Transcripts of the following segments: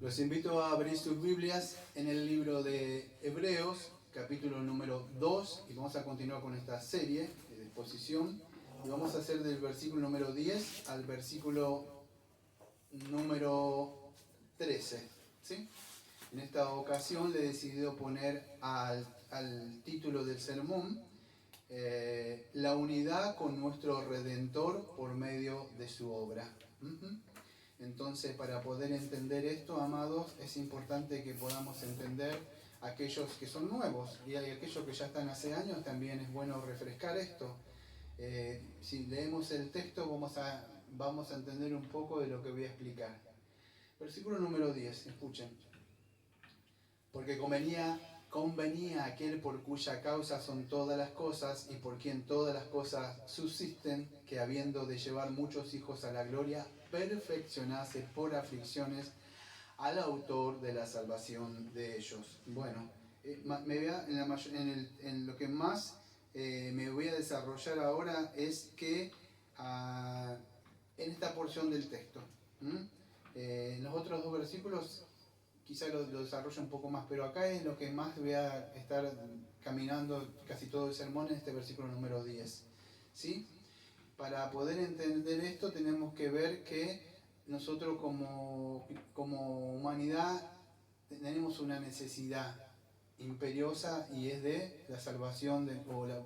Los invito a abrir sus Biblias en el libro de Hebreos, capítulo número 2, y vamos a continuar con esta serie de exposición. Y vamos a hacer del versículo número 10 al versículo número 13. ¿Sí? En esta ocasión le he decidido poner al título del sermón la unidad con nuestro Redentor por medio de su obra. Entonces, para poder entender esto, amados, es importante que podamos entender aquellos que son nuevos y aquellos que ya están hace años, también es bueno refrescar esto. Si leemos el texto vamos a entender un poco de lo que voy a explicar. Versículo número 10, escuchen. Porque convenía aquel por cuya causa son todas las cosas y por quien todas las cosas subsisten, que habiendo de llevar muchos hijos a la gloria, perfeccionase por aflicciones al autor de la salvación de ellos. Bueno, en lo que más me voy a desarrollar ahora es que en esta porción del texto, en los otros dos versículos quizá lo desarrollo un poco más, pero acá es lo que más voy a estar caminando casi todo el sermón en este versículo número 10. ¿Sí? Para poder entender esto tenemos que ver que nosotros como humanidad tenemos una necesidad imperiosa y es de la salvación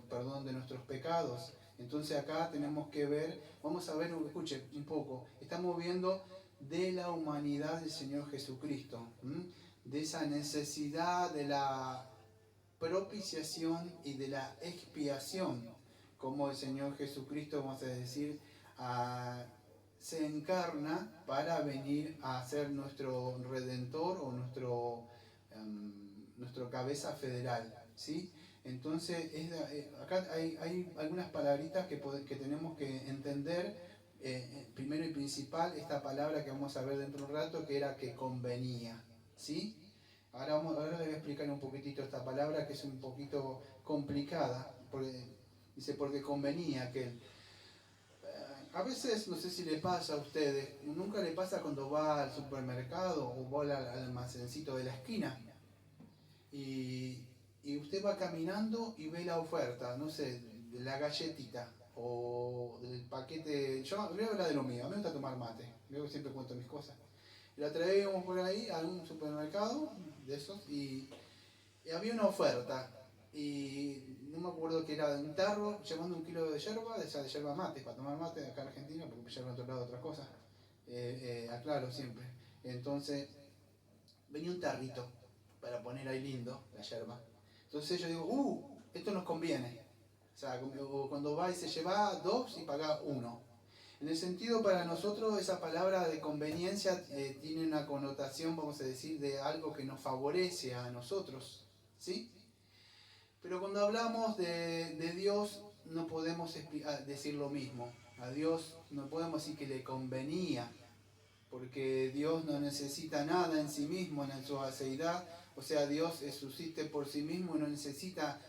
perdón de nuestros pecados. Entonces acá tenemos que ver, vamos a ver, escuche un poco, estamos viendo de la humanidad del Señor Jesucristo, de esa necesidad de la propiciación y de la expiación, como el Señor Jesucristo, vamos a decir, se encarna para venir a ser nuestro Redentor o nuestro cabeza federal, ¿sí? Entonces, acá hay algunas palabritas que tenemos que entender. Primero y principal, esta palabra que vamos a ver dentro de un rato, que era que convenía, ¿sí? Ahora les voy a explicar un poquitito esta palabra, que es un poquito complicada, dice porque convenía que a veces, no sé si le pasa a ustedes, nunca le pasa cuando va al supermercado o va al almacencito de la esquina y usted va caminando y ve la oferta, no sé, de la galletita o del paquete. Yo voy a hablar de lo mío, a mí me gusta tomar mate, yo siempre cuento mis cosas. La traíamos por ahí a un supermercado de esos y había una oferta y no me acuerdo que era de un tarro llevando 1 kilo de yerba, de esa de yerba mate, para tomar mate acá en Argentina, porque yerba en otro lado otras cosas, aclaro siempre. Entonces venía un tarrito para poner ahí lindo la yerba. Entonces yo digo, esto nos conviene. O sea, cuando va y se lleva 2 y paga 1. En el sentido, para nosotros esa palabra de conveniencia tiene una connotación, vamos a decir, de algo que nos favorece a nosotros, ¿sí? Pero cuando hablamos de Dios no podemos decir lo mismo. A Dios no podemos decir que le convenía, porque Dios no necesita nada en sí mismo, en su aceidad. O sea, Dios subsiste por sí mismo y no necesita,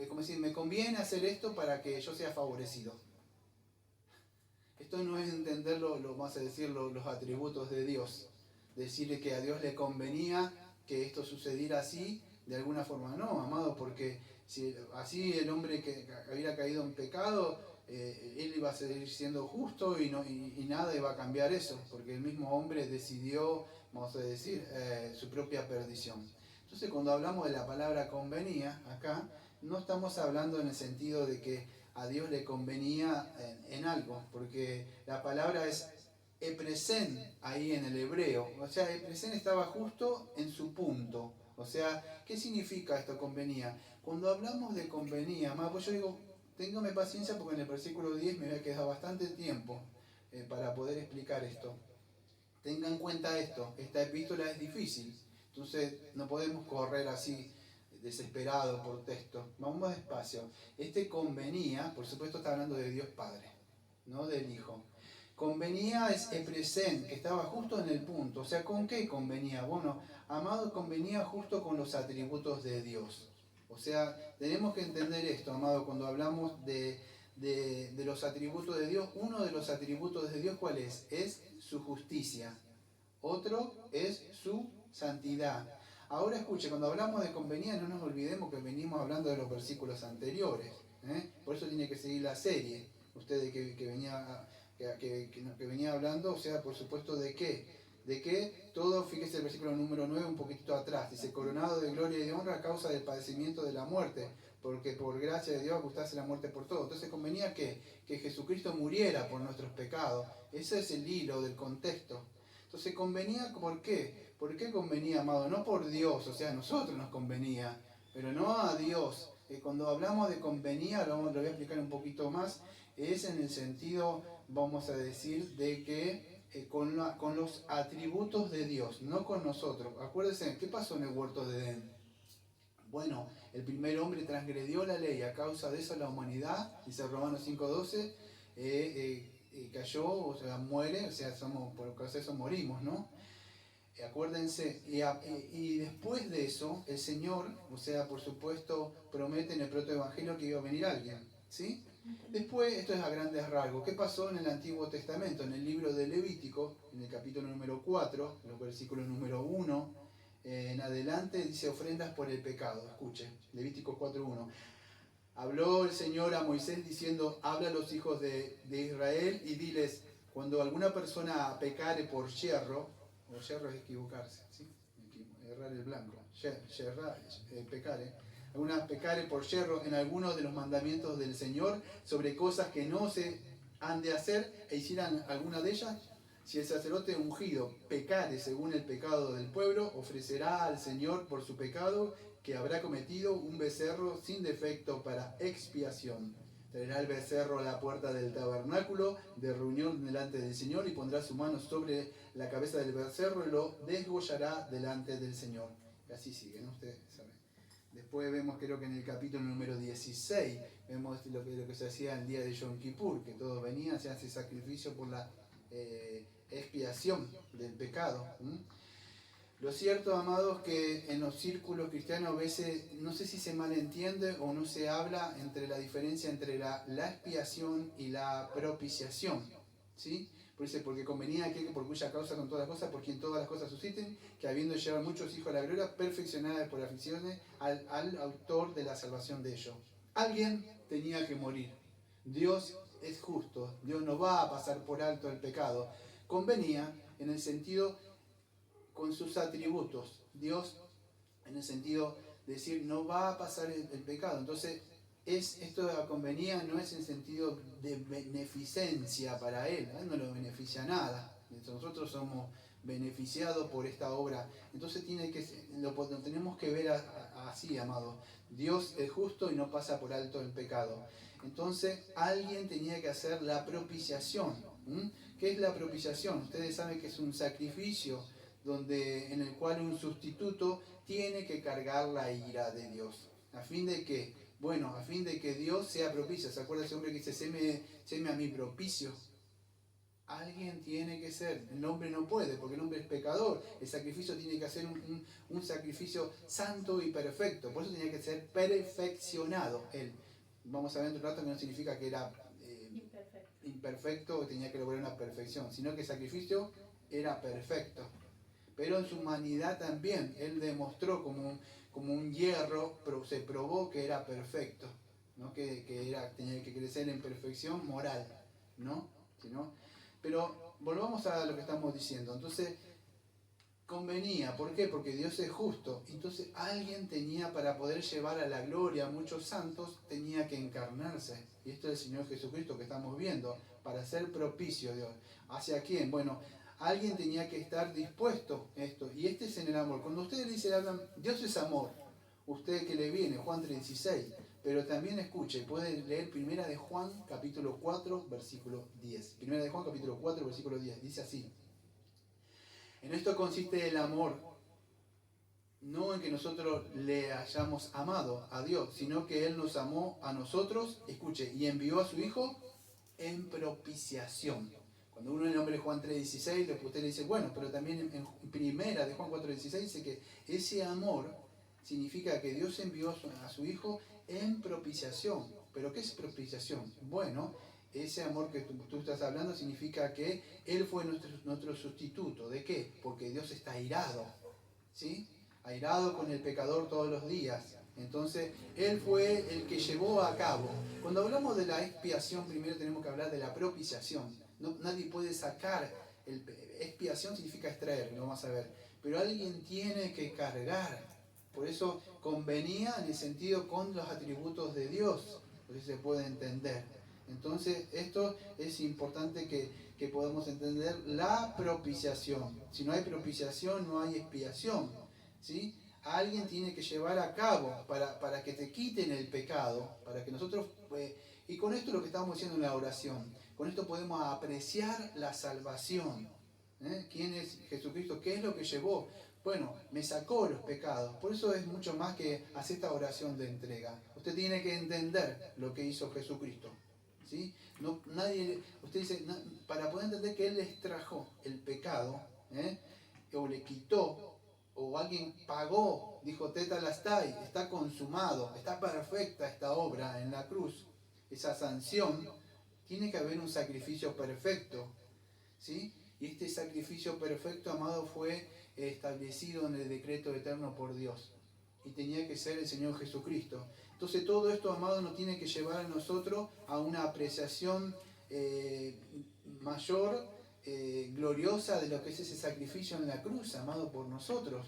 como decir, me conviene hacer esto para que yo sea favorecido. Esto no es entender vamos a decir, los atributos de Dios. Decirle que a Dios le convenía que esto sucediera así, de alguna forma. No, amado, porque si así el hombre que hubiera caído en pecado, él iba a seguir siendo justo y nada iba a cambiar eso, porque el mismo hombre decidió, vamos a decir, su propia perdición. Entonces, cuando hablamos de la palabra convenía, acá, no estamos hablando en el sentido de que a Dios le convenía en algo, porque la palabra es epresen ahí en el hebreo, o sea, epresen estaba justo en su punto. O sea, ¿qué significa esto convenía? Cuando hablamos de convenía, pues yo digo, téngame paciencia porque en el versículo 10 me había quedado bastante tiempo para poder explicar esto. Tengan en cuenta esto, esta epístola es difícil, entonces no podemos correr así desesperado por texto. Vamos despacio. Este convenía, por supuesto está hablando de Dios Padre, no del Hijo. Convenía es epresen, que estaba justo en el punto. O sea, ¿con qué convenía? Bueno, amado, convenía justo con los atributos de Dios. O sea, tenemos que entender esto, amado, cuando hablamos de los atributos de Dios. Uno de los atributos de Dios, ¿cuál es? Es su justicia. otro es su santidad. Ahora escuche, cuando hablamos de convenía, no nos olvidemos que venimos hablando de los versículos anteriores. Por eso tiene que seguir la serie. Ustedes que venía hablando, o sea, por supuesto, ¿de qué? De que todo, fíjese el versículo número 9, un poquitito atrás, dice, coronado de gloria y de honra a causa del padecimiento de la muerte, porque por gracia de Dios gustase la muerte por todo. Entonces convenía que Jesucristo muriera por nuestros pecados. Ese es el hilo del contexto. Entonces convenía, ¿por qué? ¿Por qué convenía, amado? No por Dios, o sea, a nosotros nos convenía, pero no a Dios. Cuando hablamos de convenía, lo voy a explicar un poquito más, es en el sentido, vamos a decir, de que con los atributos de Dios, no con nosotros. Acuérdense, ¿qué pasó en el huerto de Edén? Bueno, el primer hombre transgredió la ley, a causa de eso la humanidad, dice Romanos 5:12, cayó, o sea, muere, o sea, por causa de eso morimos, ¿no? Acuérdense, y después de eso, el Señor, o sea, por supuesto, promete en el protoevangelio que iba a venir alguien, ¿sí? Después, esto es a grandes rasgos, ¿qué pasó en el Antiguo Testamento? En el libro de Levítico, en el capítulo número 4, los versículos número 1, en adelante, dice ofrendas por el pecado. Escuche, Levítico 4:1. Habló el Señor a Moisés diciendo, habla a los hijos de Israel y diles, cuando alguna persona pecare por yerro, o yerro es equivocarse, ¿sí? Errar el blanco, pecare, alguna pecare por yerro en alguno de los mandamientos del Señor sobre cosas que no se han de hacer e hicieran alguna de ellas, si el sacerdote ungido pecare según el pecado del pueblo, ofrecerá al Señor por su pecado que habrá cometido un becerro sin defecto para expiación. Traerá el becerro a la puerta del tabernáculo de reunión delante del Señor y pondrá su mano sobre la cabeza del becerro y lo desgollará delante del Señor. Y así sigue, ¿no? Ustedes saben. Después vemos, creo que en el capítulo número 16, vemos lo que se hacía el día de Yom Kippur, que todos venían, se hace sacrificio por la expiación del pecado. Lo cierto, amados, que en los círculos cristianos a veces, no sé si se malentiende o no se habla entre la diferencia entre la expiación y la propiciación, ¿sí? Porque convenía aquel por cuya causa con todas las cosas, por quien todas las cosas susciten, que habiendo llevado muchos hijos a la gloria, perfeccionadas por aflicciones, al autor de la salvación de ellos. Alguien tenía que morir. Dios es justo, Dios no va a pasar por alto el pecado. Convenía en el sentido con sus atributos. Dios, en el sentido de decir, no va a pasar el pecado. Entonces, esto de la convenía no es en sentido de beneficencia para Él. A Él no lo beneficia nada. Nosotros somos beneficiados por esta obra. Entonces lo tenemos que ver así, amado. Dios es justo y no pasa por alto el pecado. Entonces, alguien tenía que hacer la propiciación. ¿Qué es la propiciación? Ustedes saben que es un sacrificio en el cual un sustituto tiene que cargar la ira de Dios. ¿A fin de qué? Bueno, a fin de que Dios sea propicio. ¿Se acuerda ese hombre que dice, séme a mí propicio? Alguien tiene que ser. El hombre no puede, porque el hombre es pecador. El sacrificio tiene que ser un sacrificio santo y perfecto. Por eso tenía que ser perfeccionado. Él. Vamos a ver en un rato que no significa que era imperfecto o tenía que lograr una perfección, sino que el sacrificio era perfecto. Pero en su humanidad también, Él demostró como un hierro, se probó que era perfecto, ¿no? que tenía que crecer en perfección moral, ¿no? Pero volvamos a lo que estamos diciendo. Entonces, convenía, ¿por qué? Porque Dios es justo. Entonces, alguien tenía, para poder llevar a la gloria a muchos santos, tenía que encarnarse. Y esto es el Señor Jesucristo que estamos viendo, para ser propicio Dios. ¿Hacia quién? Bueno, alguien tenía que estar dispuesto a esto. Y este es en el amor. Cuando ustedes dicen, hablan, Dios es amor. Usted que le viene, Juan 3:16. Pero también escuche, puede leer Primera de Juan, capítulo 4, versículo 10. Primera de Juan, capítulo 4, versículo 10. Dice así. En esto consiste el amor. No en que nosotros le hayamos amado a Dios, sino que Él nos amó a nosotros, escuche, y envió a su Hijo en propiciación. Cuando uno en el nombre de Juan 3:16, usted le dice, bueno, pero también en primera de Juan 4:16 dice que ese amor significa que Dios envió a su Hijo en propiciación. ¿Pero qué es propiciación? Bueno, ese amor que tú estás hablando significa que Él fue nuestro sustituto. ¿De qué? Porque Dios está airado, ¿sí? Airado con el pecador todos los días. Entonces, Él fue el que llevó a cabo. Cuando hablamos de la expiación, primero tenemos que hablar de la propiciación. Nadie puede sacar, expiación significa extraer, lo vamos a ver. Pero alguien tiene que cargar. Por eso convenía en el sentido con los atributos de Dios. Por eso se puede entender. Entonces, esto es importante que podamos entender la propiciación. Si no hay propiciación, no hay expiación, ¿sí? Alguien tiene que llevar a cabo para que te quiten el pecado, para que nosotros, y con esto es lo que estamos diciendo en la oración, con esto podemos apreciar la salvación. ¿Quién es Jesucristo? ¿Qué es lo que llevó? Bueno, me sacó los pecados. Por eso es mucho más que hacer esta oración de entrega. Usted tiene que entender lo que hizo Jesucristo, ¿sí? Usted dice, para poder entender que Él les trajo el pecado, o le quitó, o alguien pagó, dijo Tetelestai, está consumado, está perfecta esta obra en la cruz, esa sanción, tiene que haber un sacrificio perfecto, ¿sí? Y este sacrificio perfecto, amado, fue establecido en el decreto eterno por Dios. Y tenía que ser el Señor Jesucristo. Entonces todo esto, amado, nos tiene que llevar a nosotros a una apreciación mayor, gloriosa de lo que es ese sacrificio en la cruz, amado, por nosotros.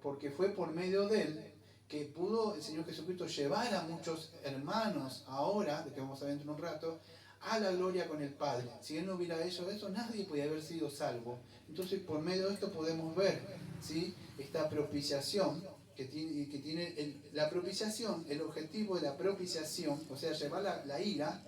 Porque fue por medio de Él que pudo el Señor Jesucristo llevar a muchos hermanos ahora, de que vamos a ver dentro de un rato, a la gloria con el Padre. Si Él no hubiera hecho eso, nadie podía haber sido salvo. Entonces, por medio de esto podemos ver, ¿sí?, esta propiciación que tiene la propiciación, el objetivo de la propiciación, o sea, llevar la ira,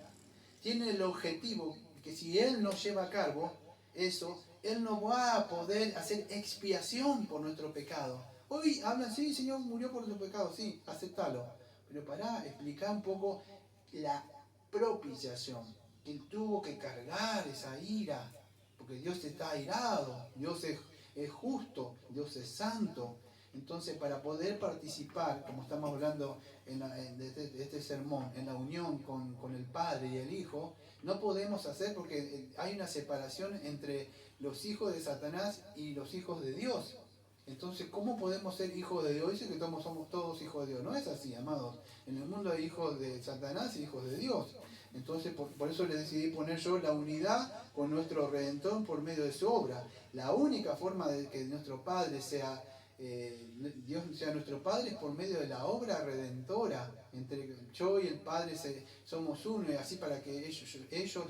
tiene el objetivo que si Él no lleva a cabo eso, Él no va a poder hacer expiación por nuestro pecado. Hoy hablan, sí, Señor murió por nuestro pecado, sí, aceptalo. Pero para explicar un poco la propiciación, que Él tuvo que cargar esa ira, porque Dios está airado, Dios es justo, Dios es santo. Entonces, para poder participar, como estamos hablando de este sermón, en la unión con el Padre y el Hijo, no podemos hacer porque hay una separación entre los hijos de Satanás y los hijos de Dios. Entonces, ¿cómo podemos ser hijos de Dios? Dice que somos todos hijos de Dios. No es así, amados. En el mundo hay hijos de Satanás y hijos de Dios. Entonces, por eso le decidí poner yo la unidad con nuestro Redentor por medio de su obra. La única forma de que nuestro Padre sea, Dios sea nuestro Padre es por medio de la obra redentora. Entre yo y el Padre somos uno, y así para que ellos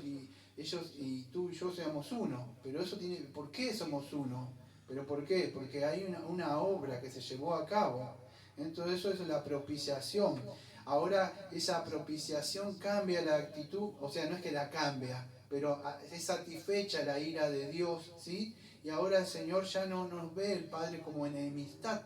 y tú y yo seamos uno. Pero eso tiene, ¿por qué somos uno? ¿Pero por qué? Porque hay una obra que se llevó a cabo. Entonces eso es la propiciación. Ahora esa propiciación cambia la actitud, o sea, no es que la cambia, pero es satisfecha la ira de Dios, ¿sí? Y ahora el Señor ya no nos ve el Padre como enemistad,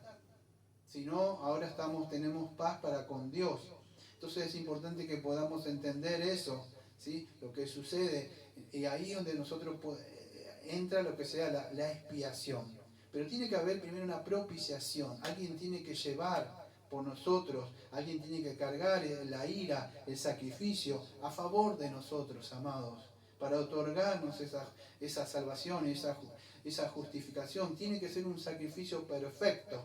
sino ahora tenemos paz para con Dios. Entonces es importante que podamos entender eso, ¿sí?, lo que sucede. Y ahí es donde nosotros entra lo que sea la expiación. Pero tiene que haber primero una propiciación. Alguien tiene que llevar por nosotros, alguien tiene que cargar la ira, el sacrificio a favor de nosotros, amados, para otorgarnos esa salvación, esa justificación. Tiene que ser un sacrificio perfecto.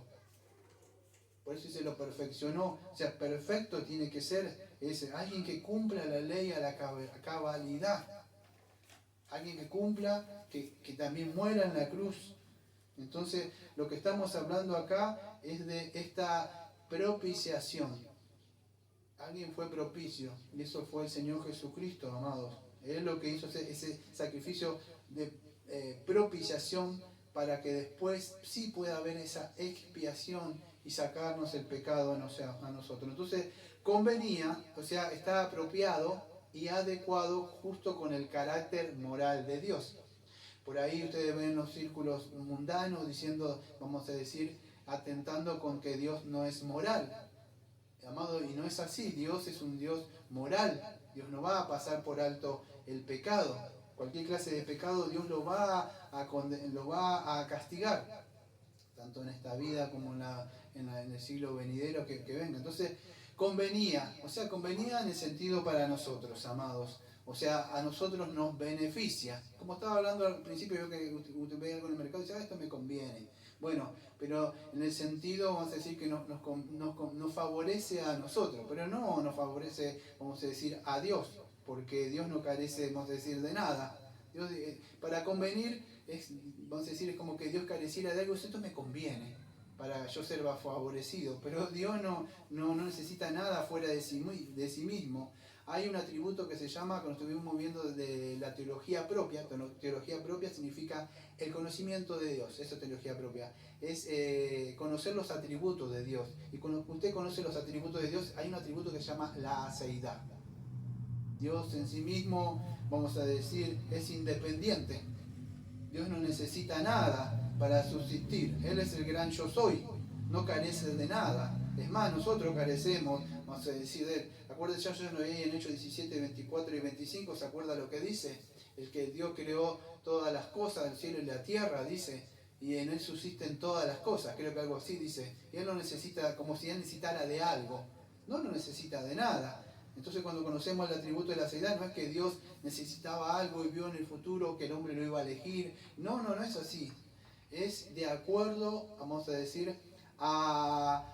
Por eso se lo perfeccionó. O sea, perfecto tiene que ser alguien que cumpla la ley a la cabalidad. Alguien que cumpla, que también muera en la cruz. Entonces, lo que estamos hablando acá es de esta propiciación. Alguien fue propicio, y eso fue el Señor Jesucristo, amados. Él lo que hizo ese sacrificio de propiciación para que después sí pueda haber esa expiación y sacarnos el pecado a nosotros. Entonces, convenía, o sea, está apropiado y adecuado justo con el carácter moral de Dios. Por ahí ustedes ven los círculos mundanos diciendo, vamos a decir, atentando con que Dios no es moral. Amado, y no es así. Dios es un Dios moral. Dios no va a pasar por alto el pecado. Cualquier clase de pecado Dios lo va a castigar, tanto en esta vida como en el siglo venidero que venga. Entonces, convenía, o sea, convenía en el sentido para nosotros, amados. O sea, a nosotros nos beneficia. Como estaba hablando al principio, yo que usted ve algo en el mercado y dice, esto me conviene. Bueno, pero en el sentido, vamos a decir, que nos favorece a nosotros, pero no nos favorece, vamos a decir, a Dios, porque Dios no carece, vamos a decir, de nada. Dios, para convenir, vamos a decir, es como que Dios careciera de algo, esto me conviene para yo ser favorecido, pero Dios no necesita nada fuera de sí mismo. Hay un atributo que se llama, cuando estuvimos viendo de la teología propia, teología propia significa el conocimiento de Dios, eso es teología propia, es conocer los atributos de Dios. Y cuando usted conoce los atributos de Dios, hay un atributo que se llama la aceidad. Dios en sí mismo, vamos a decir, es independiente. Dios no necesita nada para subsistir. Él es el gran yo soy, no carece de nada. Es más, nosotros carecemos, vamos a decir de él. Acuérdense, yo no leí en Hechos 17, 24 y 25, ¿se acuerda lo que dice? El que Dios creó todas las cosas, el cielo y la tierra, dice, y en él subsisten todas las cosas, creo que algo así dice. Y él no necesita, como si él necesitara de algo, no necesita de nada. Entonces cuando conocemos el atributo de la aceidad, no es que Dios necesitaba algo y vio en el futuro que el hombre lo iba a elegir. No es así. Es de acuerdo, vamos a decir, a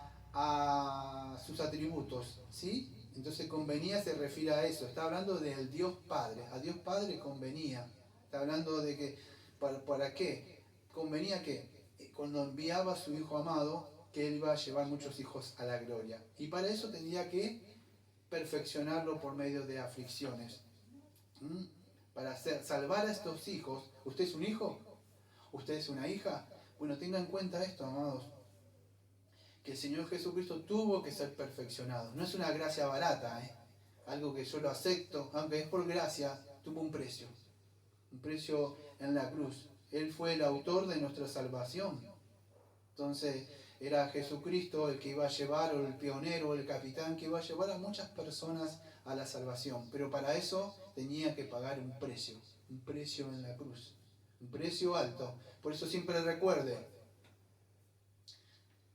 sus atributos, ¿sí? Entonces convenía se refiere a eso. Está hablando del Dios Padre. A Dios Padre convenía. Está hablando de que, ¿para qué? Convenía que cuando enviaba a su Hijo amado, que Él iba a llevar muchos hijos a la gloria. Y para eso tenía que perfeccionarlo por medio de aflicciones. Para salvar a estos hijos. ¿Usted es un hijo? ¿Usted es una hija? Bueno, tenga en cuenta esto, amados, que el Señor Jesucristo tuvo que ser perfeccionado. No es una gracia barata, algo que yo lo acepto, aunque es por gracia, tuvo un precio en la cruz. Él fue el autor de nuestra salvación. Entonces, era Jesucristo el que iba a llevar, o el pionero, o el capitán, que iba a llevar a muchas personas a la salvación. Pero para eso tenía que pagar un precio en la cruz, un precio alto. Por eso siempre recuerde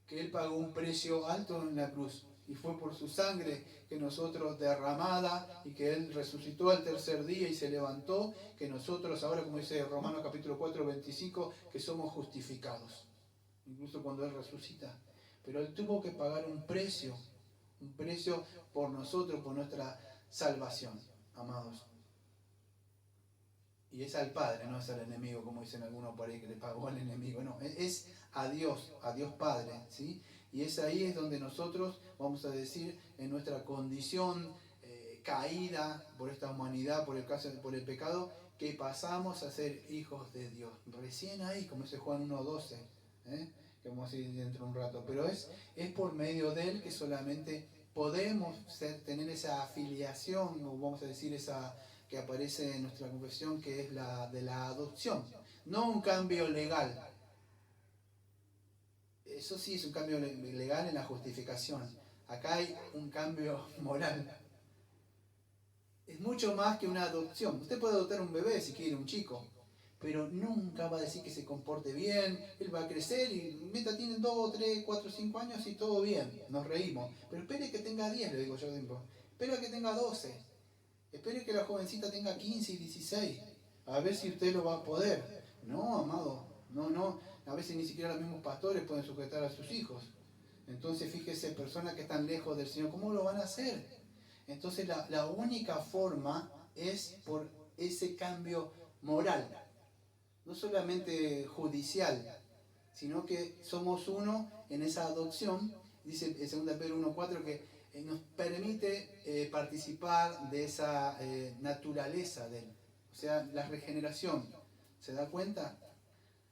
que Él pagó un precio alto en la cruz. Y fue por su sangre que nosotros derramada, y que Él resucitó al tercer día y se levantó, que nosotros ahora, como dice Romanos capítulo 4, 25, que somos justificados. Incluso cuando Él resucita. Pero Él tuvo que pagar un precio por nosotros, por nuestra salvación, amados. Y es al Padre, no es al enemigo, como dicen algunos por ahí que le pagó al enemigo. No, es a Dios Padre, ¿sí? Y ahí es donde nosotros, vamos a decir, en nuestra condición caída por esta humanidad, por el pecado, que pasamos a ser hijos de Dios. Recién ahí, como dice Juan 1:12, que vamos a ir dentro de un rato. Pero es por medio de Él que solamente podemos tener esa afiliación, o vamos a decir esa que aparece en nuestra confesión, que es la de la adopción. No un cambio legal. Eso sí es un cambio legal en la justificación. Acá hay un cambio moral. Es mucho más que una adopción. Usted puede adoptar un bebé si quiere, un chico, pero nunca va a decir que se comporte bien. Él va a crecer y mientras tienen 2, 3, 4, 5 años y todo bien, nos reímos. Pero espere que tenga 10, le digo yo. Espere que tenga 12. Espere que la jovencita tenga 15 y 16. A ver si usted lo va a poder. No, amado. No. A veces ni siquiera los mismos pastores pueden sujetar a sus hijos. Entonces fíjese, personas que están lejos del Señor, ¿cómo lo van a hacer? Entonces la única forma es por ese cambio moral. No solamente judicial, sino que somos uno en esa adopción. Dice en 2 Pedro 1:4 que nos permite participar de esa naturaleza de Él. O sea, la regeneración. ¿Se da cuenta?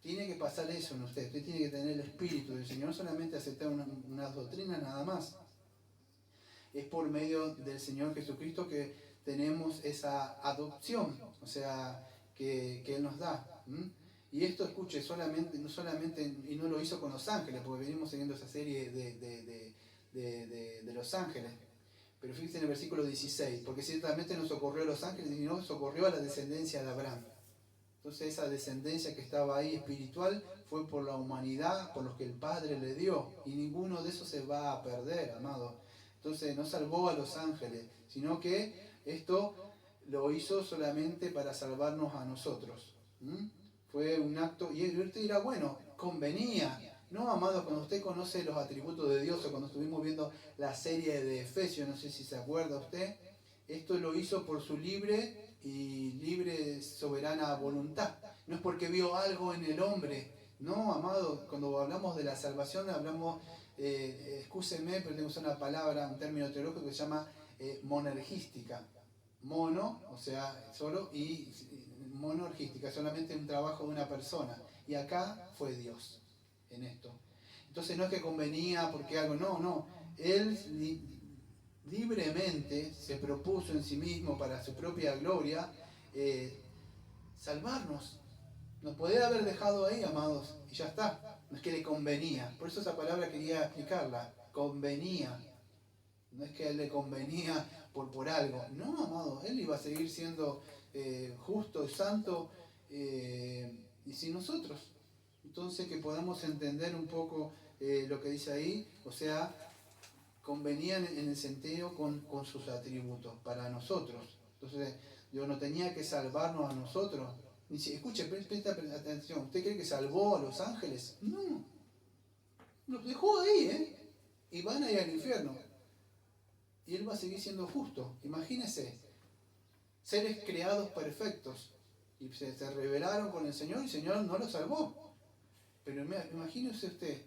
Tiene que pasar eso en usted. Usted tiene que tener el Espíritu del Señor, no solamente aceptar una doctrina nada más. Es por medio del Señor Jesucristo que tenemos esa adopción, o sea, que Él nos da. Y esto, escuche, no solamente, y no lo hizo con los ángeles, porque venimos siguiendo esa serie de los ángeles. Pero fíjense en el versículo 16, porque ciertamente no socorrió a los ángeles, sino socorrió a la descendencia de Abraham. Entonces esa descendencia que estaba ahí espiritual fue por la humanidad, por los que el Padre le dio, y ninguno de esos se va a perder, amado. Entonces no salvó a los ángeles, sino que esto lo hizo solamente para salvarnos a nosotros. Fue un acto, y usted dirá, bueno, convenía. No, amados, cuando usted conoce los atributos de Dios, o cuando estuvimos viendo la serie de Efesios, no sé si se acuerda usted, esto lo hizo por su libre y libre soberana voluntad. No es porque vio algo en el hombre. No, amado, cuando hablamos de la salvación, hablamos, excúsenme, pero tengo que usar una palabra, un término teológico que se llama monergística. Mono, o sea, solo, y monorgística, solamente un trabajo de una persona. Y acá fue Dios en esto. Entonces no es que convenía porque algo, no. Él libremente se propuso en sí mismo para su propia gloria salvarnos. Nos podía haber dejado ahí, amados, y ya está. No es que le convenía. Por eso esa palabra quería explicarla. Convenía. No es que a él le convenía por algo. No, amado, él iba a seguir siendo justo y santo y sin nosotros. Entonces que podamos entender un poco lo que dice ahí, o sea, convenían en el sentido con sus atributos para nosotros. Entonces Dios no tenía que salvarnos a nosotros. Escuche, presta atención. ¿Usted cree que salvó a los ángeles? No. Los dejó ahí, y van a ir al infierno. Y Él va a seguir siendo justo. Imagínense, seres creados perfectos. Y se rebelaron con el Señor y el Señor no los salvó. Pero imagínese usted,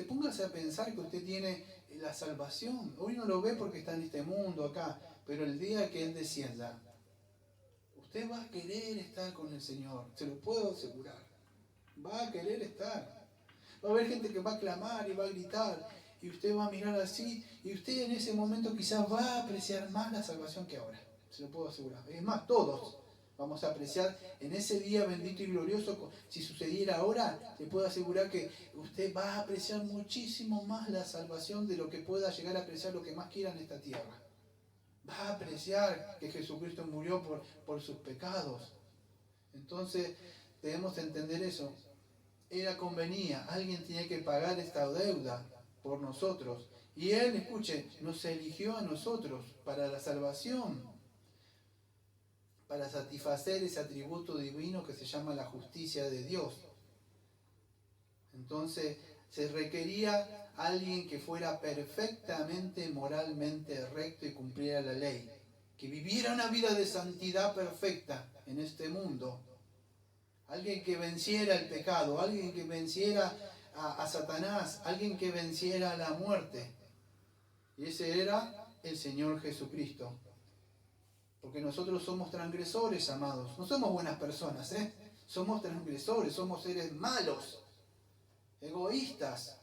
póngase a pensar que usted tiene la salvación. Hoy no lo ve porque está en este mundo acá, pero el día que Él descienda, usted va a querer estar con el Señor, se lo puedo asegurar. Va a querer estar. Va a haber gente que va a clamar y va a gritar, y usted va a mirar así, y usted en ese momento quizás va a apreciar más la salvación que ahora. Se lo puedo asegurar. Es más, todos vamos a apreciar en ese día bendito y glorioso. Si sucediera ahora, le puedo asegurar que usted va a apreciar muchísimo más la salvación de lo que pueda llegar a apreciar lo que más quiera en esta tierra. Va a apreciar que Jesucristo murió por sus pecados. Entonces, debemos entender eso. Era convenía, alguien tenía que pagar esta deuda por nosotros. Y Él, escuche, nos eligió a nosotros para la salvación, para satisfacer ese atributo divino que se llama la justicia de Dios. Entonces, se requería alguien que fuera perfectamente moralmente recto y cumpliera la ley, que viviera una vida de santidad perfecta en este mundo. Alguien que venciera el pecado, alguien que venciera a Satanás, alguien que venciera a la muerte. Y ese era el Señor Jesucristo. Porque nosotros somos transgresores, amados. No somos buenas personas, Somos transgresores, somos seres malos, egoístas.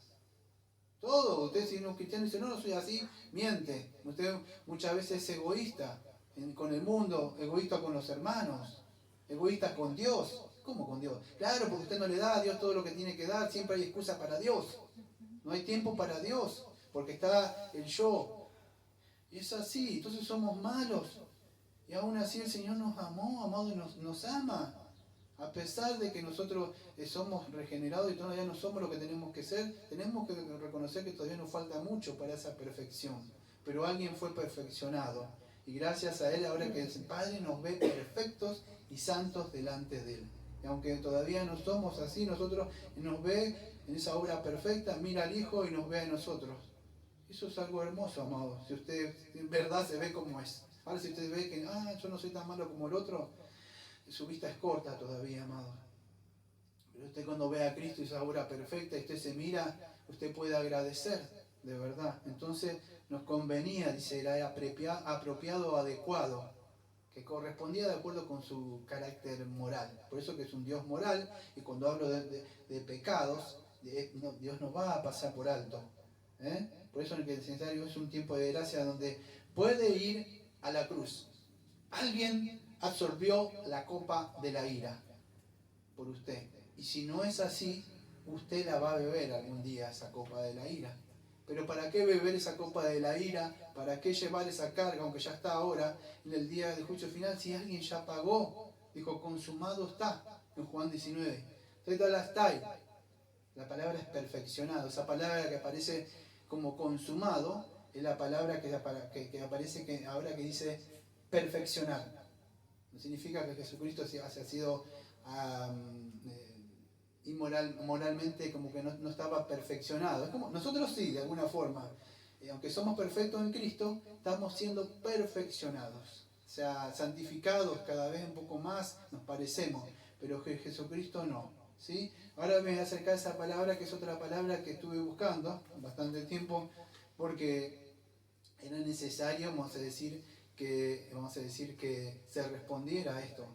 Todo. Usted, si un cristiano dice, no soy así, miente. Usted muchas veces es egoísta con el mundo, egoísta con los hermanos, egoísta con Dios. ¿Cómo con Dios? Claro, porque usted no le da a Dios todo lo que tiene que dar, siempre hay excusa para Dios. No hay tiempo para Dios, porque está el yo. Y es así, entonces somos malos. Y aún así el Señor nos amó, amado, y nos ama. A pesar de que nosotros somos regenerados y todavía no somos lo que tenemos que ser, tenemos que reconocer que todavía nos falta mucho para esa perfección. Pero alguien fue perfeccionado. Y gracias a Él, ahora que el Padre nos ve perfectos y santos delante de Él. Y aunque todavía no somos así, nosotros nos ve en esa obra perfecta, mira al Hijo y nos ve a nosotros. Eso es algo hermoso, amado. Si usted en verdad se ve como es. Ahora si usted ve que, yo no soy tan malo como el otro, su vista es corta todavía, amado. Pero usted cuando ve a Cristo y esa obra perfecta, y usted se mira, usted puede agradecer, de verdad. Entonces nos convenía, dice, era apropiado, adecuado, que correspondía de acuerdo con su carácter moral. Por eso que es un Dios moral, y cuando hablo de pecados, Dios no va a pasar por alto. Por eso en el necesario es un tiempo de gracia donde puede ir a la cruz. Alguien absorbió la copa de la ira por usted. Y si no es así, usted la va a beber algún día, esa copa de la ira. Pero ¿para qué beber esa copa de la ira? ¿Para qué llevar esa carga, aunque ya está ahora, en el día del juicio final, si alguien ya pagó? Dijo, consumado está, en Juan 19. La palabra es perfeccionado. Esa palabra que aparece como consumado Es la palabra que aparece ahora que dice perfeccionar. No significa que Jesucristo haya sido moralmente como que no estaba perfeccionado. Es como, nosotros sí, de alguna forma. Aunque somos perfectos en Cristo, estamos siendo perfeccionados. O sea, santificados cada vez un poco más, nos parecemos. Pero Jesucristo no. ¿Sí? Ahora me voy a acercar a esa palabra, que es otra palabra que estuve buscando bastante tiempo, porque era necesario, vamos a decir que se respondiera a esto.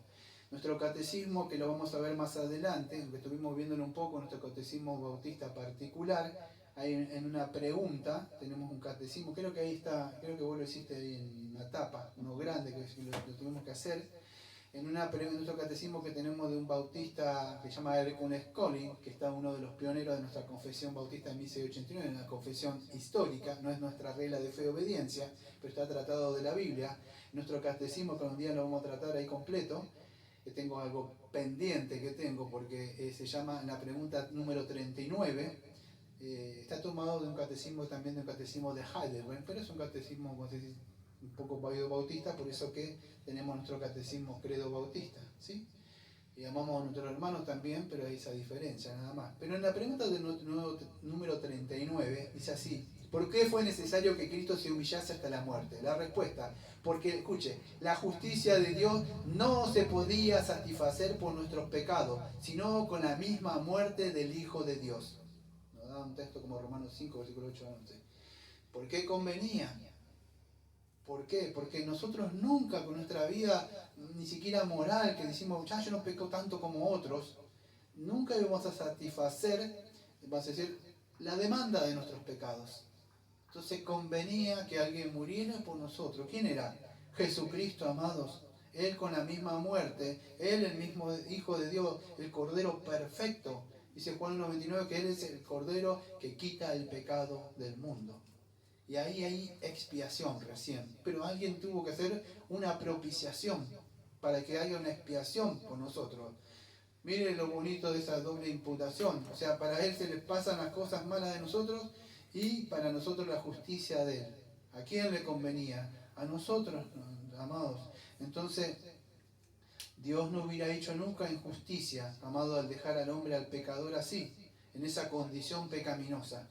Nuestro catecismo, que lo vamos a ver más adelante, que estuvimos viéndolo un poco, nuestro catecismo bautista particular, hay en una pregunta, tenemos un catecismo, creo que ahí está, creo que vos lo hiciste ahí en una tapa, uno grande, que lo tuvimos que hacer. En nuestro catecismo que tenemos de un bautista que se llama Ercole Collins, que está uno de los pioneros de nuestra confesión bautista en 1689, una confesión histórica, no es nuestra regla de fe y obediencia, pero está tratado de la Biblia. Nuestro catecismo, que un día lo vamos a tratar ahí completo, tengo algo pendiente porque se llama la pregunta número 39, está tomado de un catecismo también, de un catecismo de Heidelberg, pero es un catecismo, como se dice, un poco bautista, por eso que tenemos nuestro catecismo credo bautista, ¿sí? Y amamos a nuestros hermanos también, pero hay esa diferencia nada más. Pero en la pregunta del número 39 dice así: ¿por qué fue necesario que Cristo se humillase hasta la muerte? La respuesta: porque, escuche, la justicia de Dios no se podía satisfacer por nuestros pecados, sino con la misma muerte del Hijo de Dios. Nos da un texto como Romanos 5, versículo 8 a 11. ¿Por qué convenía? ¿Por qué? Porque nosotros nunca con nuestra vida, ni siquiera moral, que decimos, ya yo no peco tanto como otros, nunca íbamos a satisfacer, vamos a decir, la demanda de nuestros pecados. Entonces convenía que alguien muriera por nosotros. ¿Quién era? Jesucristo, amados. Él con la misma muerte, Él el mismo Hijo de Dios, el Cordero perfecto. Dice Juan 1:29 que Él es el Cordero que quita el pecado del mundo. Y ahí hay expiación recién. Pero alguien tuvo que hacer una propiciación para que haya una expiación por nosotros. Miren lo bonito de esa doble imputación. O sea, para Él se les pasan las cosas malas de nosotros y para nosotros la justicia de Él. ¿A quién le convenía? A nosotros, amados. Entonces, Dios no hubiera hecho nunca injusticia, amado, al dejar al hombre, al pecador así, en esa condición pecaminosa.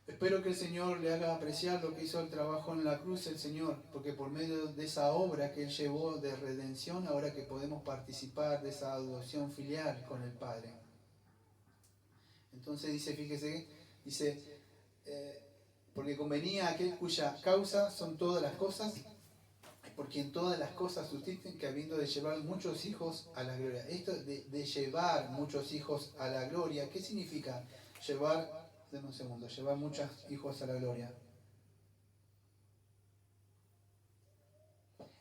Espero que el Señor le haga apreciar lo que hizo el trabajo en la cruz el Señor, porque por medio de esa obra que Él llevó de redención, ahora que podemos participar de esa adopción filial con el Padre. Entonces dice, fíjese, porque convenía a aquel cuya causa son todas las cosas, porque en todas las cosas subsisten, que habiendo de llevar muchos hijos a la gloria. Esto de llevar muchos hijos a la gloria, ¿qué significa llevar? Deme un segundo, llevar muchos hijos a la gloria.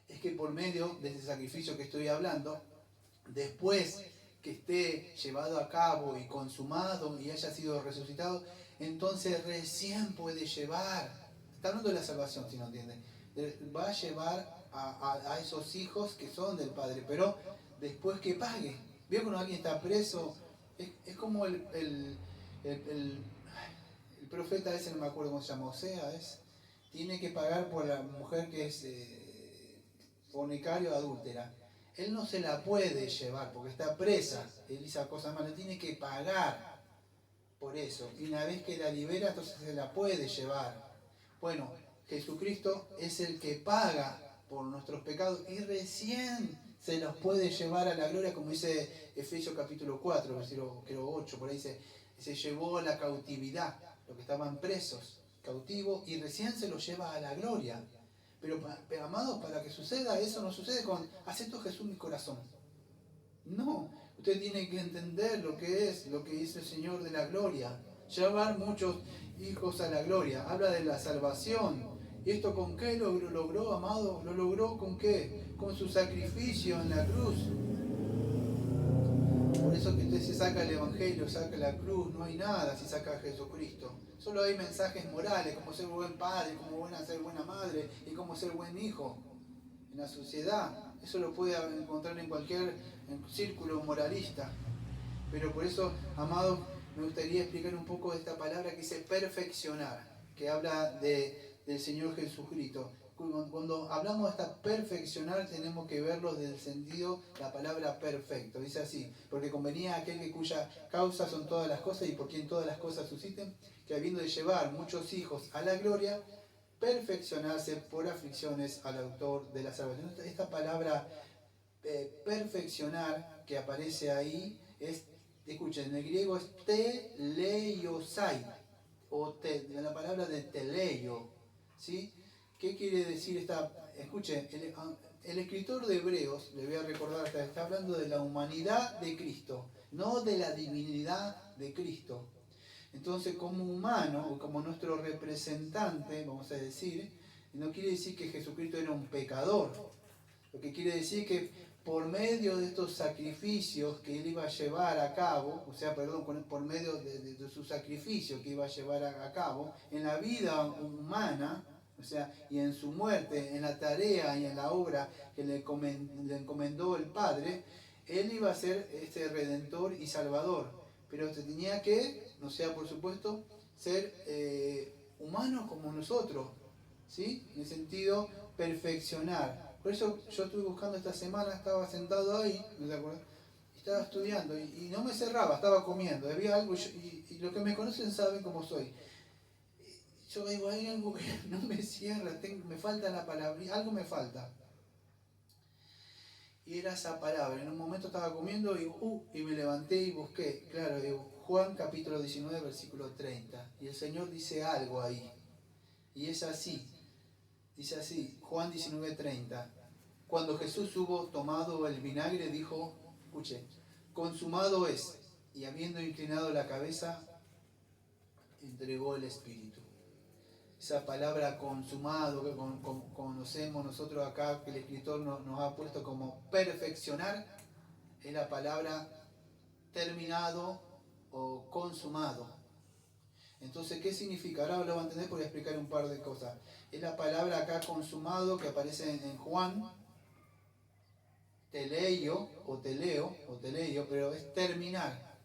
Es que por medio de ese sacrificio que estoy hablando, después que esté llevado a cabo y consumado y haya sido resucitado, entonces recién puede llevar, está hablando de la salvación si no entienden, va a llevar a esos hijos que son del Padre, pero después que pague. Veo cuando alguien está preso, es como el profeta ese, no me acuerdo cómo se llama, Oseas, tiene que pagar por la mujer que es fornicario, adúltera. Él no se la puede llevar porque está presa, él hizo cosas malas, tiene que pagar por eso. Y una vez que la libera, entonces se la puede llevar. Bueno, Jesucristo es el que paga por nuestros pecados y recién se los puede llevar a la gloria, como dice Efesios capítulo 4, versículo 8, por ahí dice, se llevó a la cautividad, los que estaban presos, cautivos, y recién se los lleva a la gloria. Pero amados, para que suceda eso no sucede con acepto Jesús en mi corazón. No, usted tiene que entender lo que hizo el Señor de la gloria. Llevar muchos hijos a la gloria. Habla de la salvación. ¿Y esto con qué lo logró, amado? ¿Lo logró con qué? Con su sacrificio en la cruz. Por eso que usted se saca el Evangelio, saca la cruz, no hay nada si saca a Jesucristo. Solo hay mensajes morales, como ser buen padre, como ser buena madre y como ser buen hijo en la sociedad. Eso lo puede encontrar en cualquier círculo moralista. Pero por eso, amados, me gustaría explicar un poco de esta palabra que dice perfeccionar. que habla del Señor Jesucristo. Cuando hablamos de esta perfeccionar, tenemos que verlo desde el sentido de la palabra perfecto. Dice así: porque convenía a aquel que cuya causa son todas las cosas y por quien todas las cosas susciten, que habiendo de llevar muchos hijos a la gloria, perfeccionarse por aflicciones al autor de la salvación. Esta palabra perfeccionar que aparece ahí es, escuchen, en el griego es teleiosai, la palabra de teleio, ¿sí? ¿Qué quiere decir esta? Escuchen, el escritor de Hebreos, le voy a recordar, está hablando de la humanidad de Cristo, no de la divinidad de Cristo. Entonces, como humano, o como nuestro representante, vamos a decir, no quiere decir que Jesucristo era un pecador. Lo que quiere decir que por medio de estos sacrificios que él iba a llevar a cabo, o sea, perdón, por medio de su sacrificio que iba a llevar a cabo, en la vida humana, o sea, y en su muerte, en la tarea y en la obra que le encomendó el Padre, él iba a ser este redentor y salvador. Pero se tenía que, o sea, por supuesto, ser humano como nosotros, ¿sí? En el sentido, perfeccionar. Por eso yo estuve buscando esta semana, estaba sentado ahí, ¿no te acuerdas? Estaba estudiando y no me cerraba, estaba comiendo, había algo y los que me conocen saben cómo soy. Yo digo, hay algo que no me cierra, me falta la palabra, algo me falta. Y era esa palabra. En un momento estaba comiendo y me levanté y busqué. Claro, Juan capítulo 19, versículo 30. Y el Señor dice algo ahí. Y es así. Dice así, Juan 19, 30. Cuando Jesús hubo tomado el vinagre, dijo, escuche, consumado es. Y habiendo inclinado la cabeza, entregó el Espíritu. Esa palabra consumado que conocemos nosotros acá, que el escritor nos ha puesto como perfeccionar, es la palabra terminado o consumado. Entonces, ¿qué significa? Ahora lo van a entender, voy a explicar un par de cosas. Es la palabra acá consumado que aparece en Juan, teleio, pero es terminar.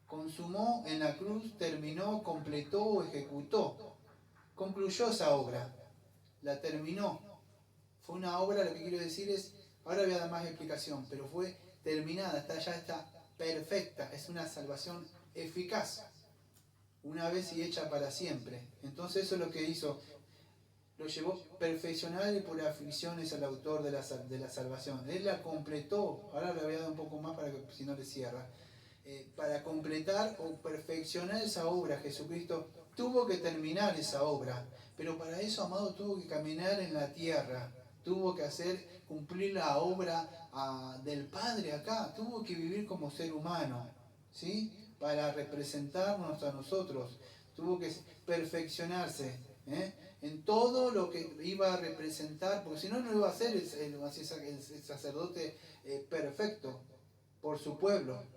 Consumó en la cruz, terminó, completó o ejecutó. Concluyó esa obra, la terminó. Fue una obra, lo que quiero decir es, ahora voy a dar más explicación, pero fue terminada, ya está perfecta, es una salvación eficaz, una vez y hecha para siempre. Entonces eso es lo que hizo, lo llevó a perfeccionar y por aflicciones al autor de la salvación. Él la completó, ahora le voy a dar un poco más para que si no le cierra. Para completar o perfeccionar esa obra, Jesucristo tuvo que terminar esa obra, pero para eso, amado, tuvo que caminar en la tierra, tuvo que cumplir la obra del Padre acá, tuvo que vivir como ser humano, ¿sí? Para representarnos a nosotros, tuvo que perfeccionarse en todo lo que iba a representar, porque si no, no iba a ser el sacerdote perfecto por su pueblo,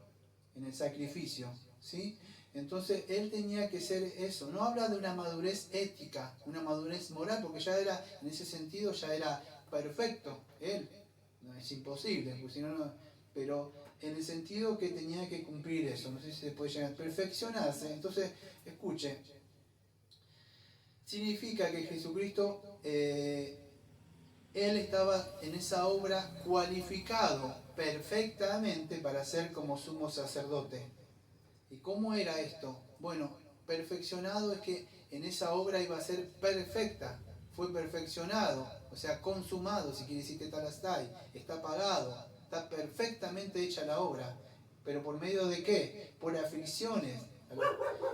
en el sacrificio, ¿sí? Entonces él tenía que ser eso. No habla de una madurez ética, una madurez moral, porque ya era, en ese sentido, ya era perfecto. Él, no es imposible, porque si no, pero en el sentido que tenía que cumplir eso. No sé si se puede llegar a perfeccionarse. Entonces, escuche, significa que Jesucristo, él estaba en esa obra cualificado perfectamente para ser como sumo sacerdote. ¿Y cómo era esto? Bueno, perfeccionado es que en esa obra iba a ser perfecta. Fue perfeccionado, o sea, consumado, si quiere decir que talastai, está pagado, está perfectamente hecha la obra. ¿Pero por medio de qué? Por aflicciones.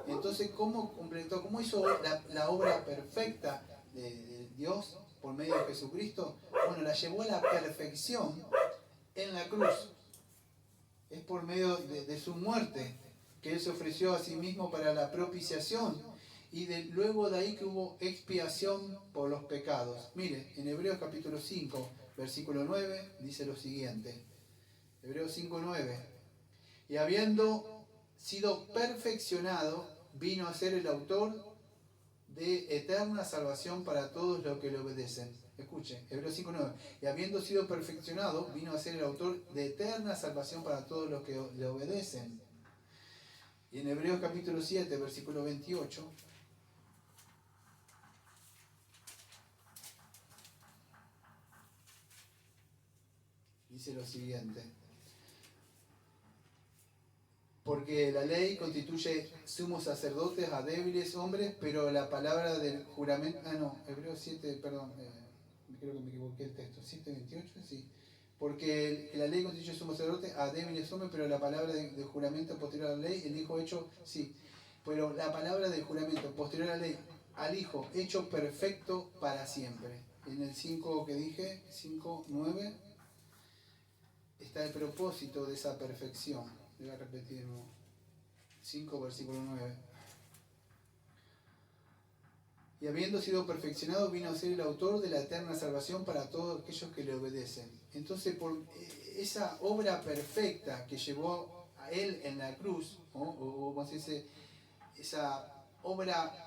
Entonces, ¿cómo completó? ¿Cómo hizo la obra perfecta de Dios por medio de Jesucristo? Bueno, la llevó a la perfección en la cruz. Es por medio de su muerte que Él se ofreció a sí mismo para la propiciación y luego de ahí que hubo expiación por los pecados. Mire, en Hebreos capítulo 5, versículo 9, dice lo siguiente. Hebreos 5, 9. Y habiendo sido perfeccionado, vino a ser el autor de eterna salvación para todos los que le obedecen. Escuche, Hebreos 5:9. Y habiendo sido perfeccionado, vino a ser el autor de eterna salvación para todos los que le obedecen. Y en Hebreos capítulo 7, versículo 28, Dice lo siguiente. Porque la ley constituye sumos sacerdotes a débiles hombres, pero la palabra del juramento... Hebreos 7, perdón, creo que me equivoqué el texto, 7:28, sí. Porque la ley constituye sumos sacerdotes a débiles hombres, pero la palabra del juramento posterior a la ley, el Hijo hecho, sí. Pero la palabra del juramento posterior a la ley, al Hijo hecho perfecto para siempre. En el 5 que dije, 5:9, está el propósito de esa perfección. Voy a repetir de nuevo. 5, versículo 9. Y habiendo sido perfeccionado, vino a ser el autor de la eterna salvación para todos aquellos que le obedecen. Entonces, por esa obra perfecta que llevó a él en la cruz, o como se dice, esa obra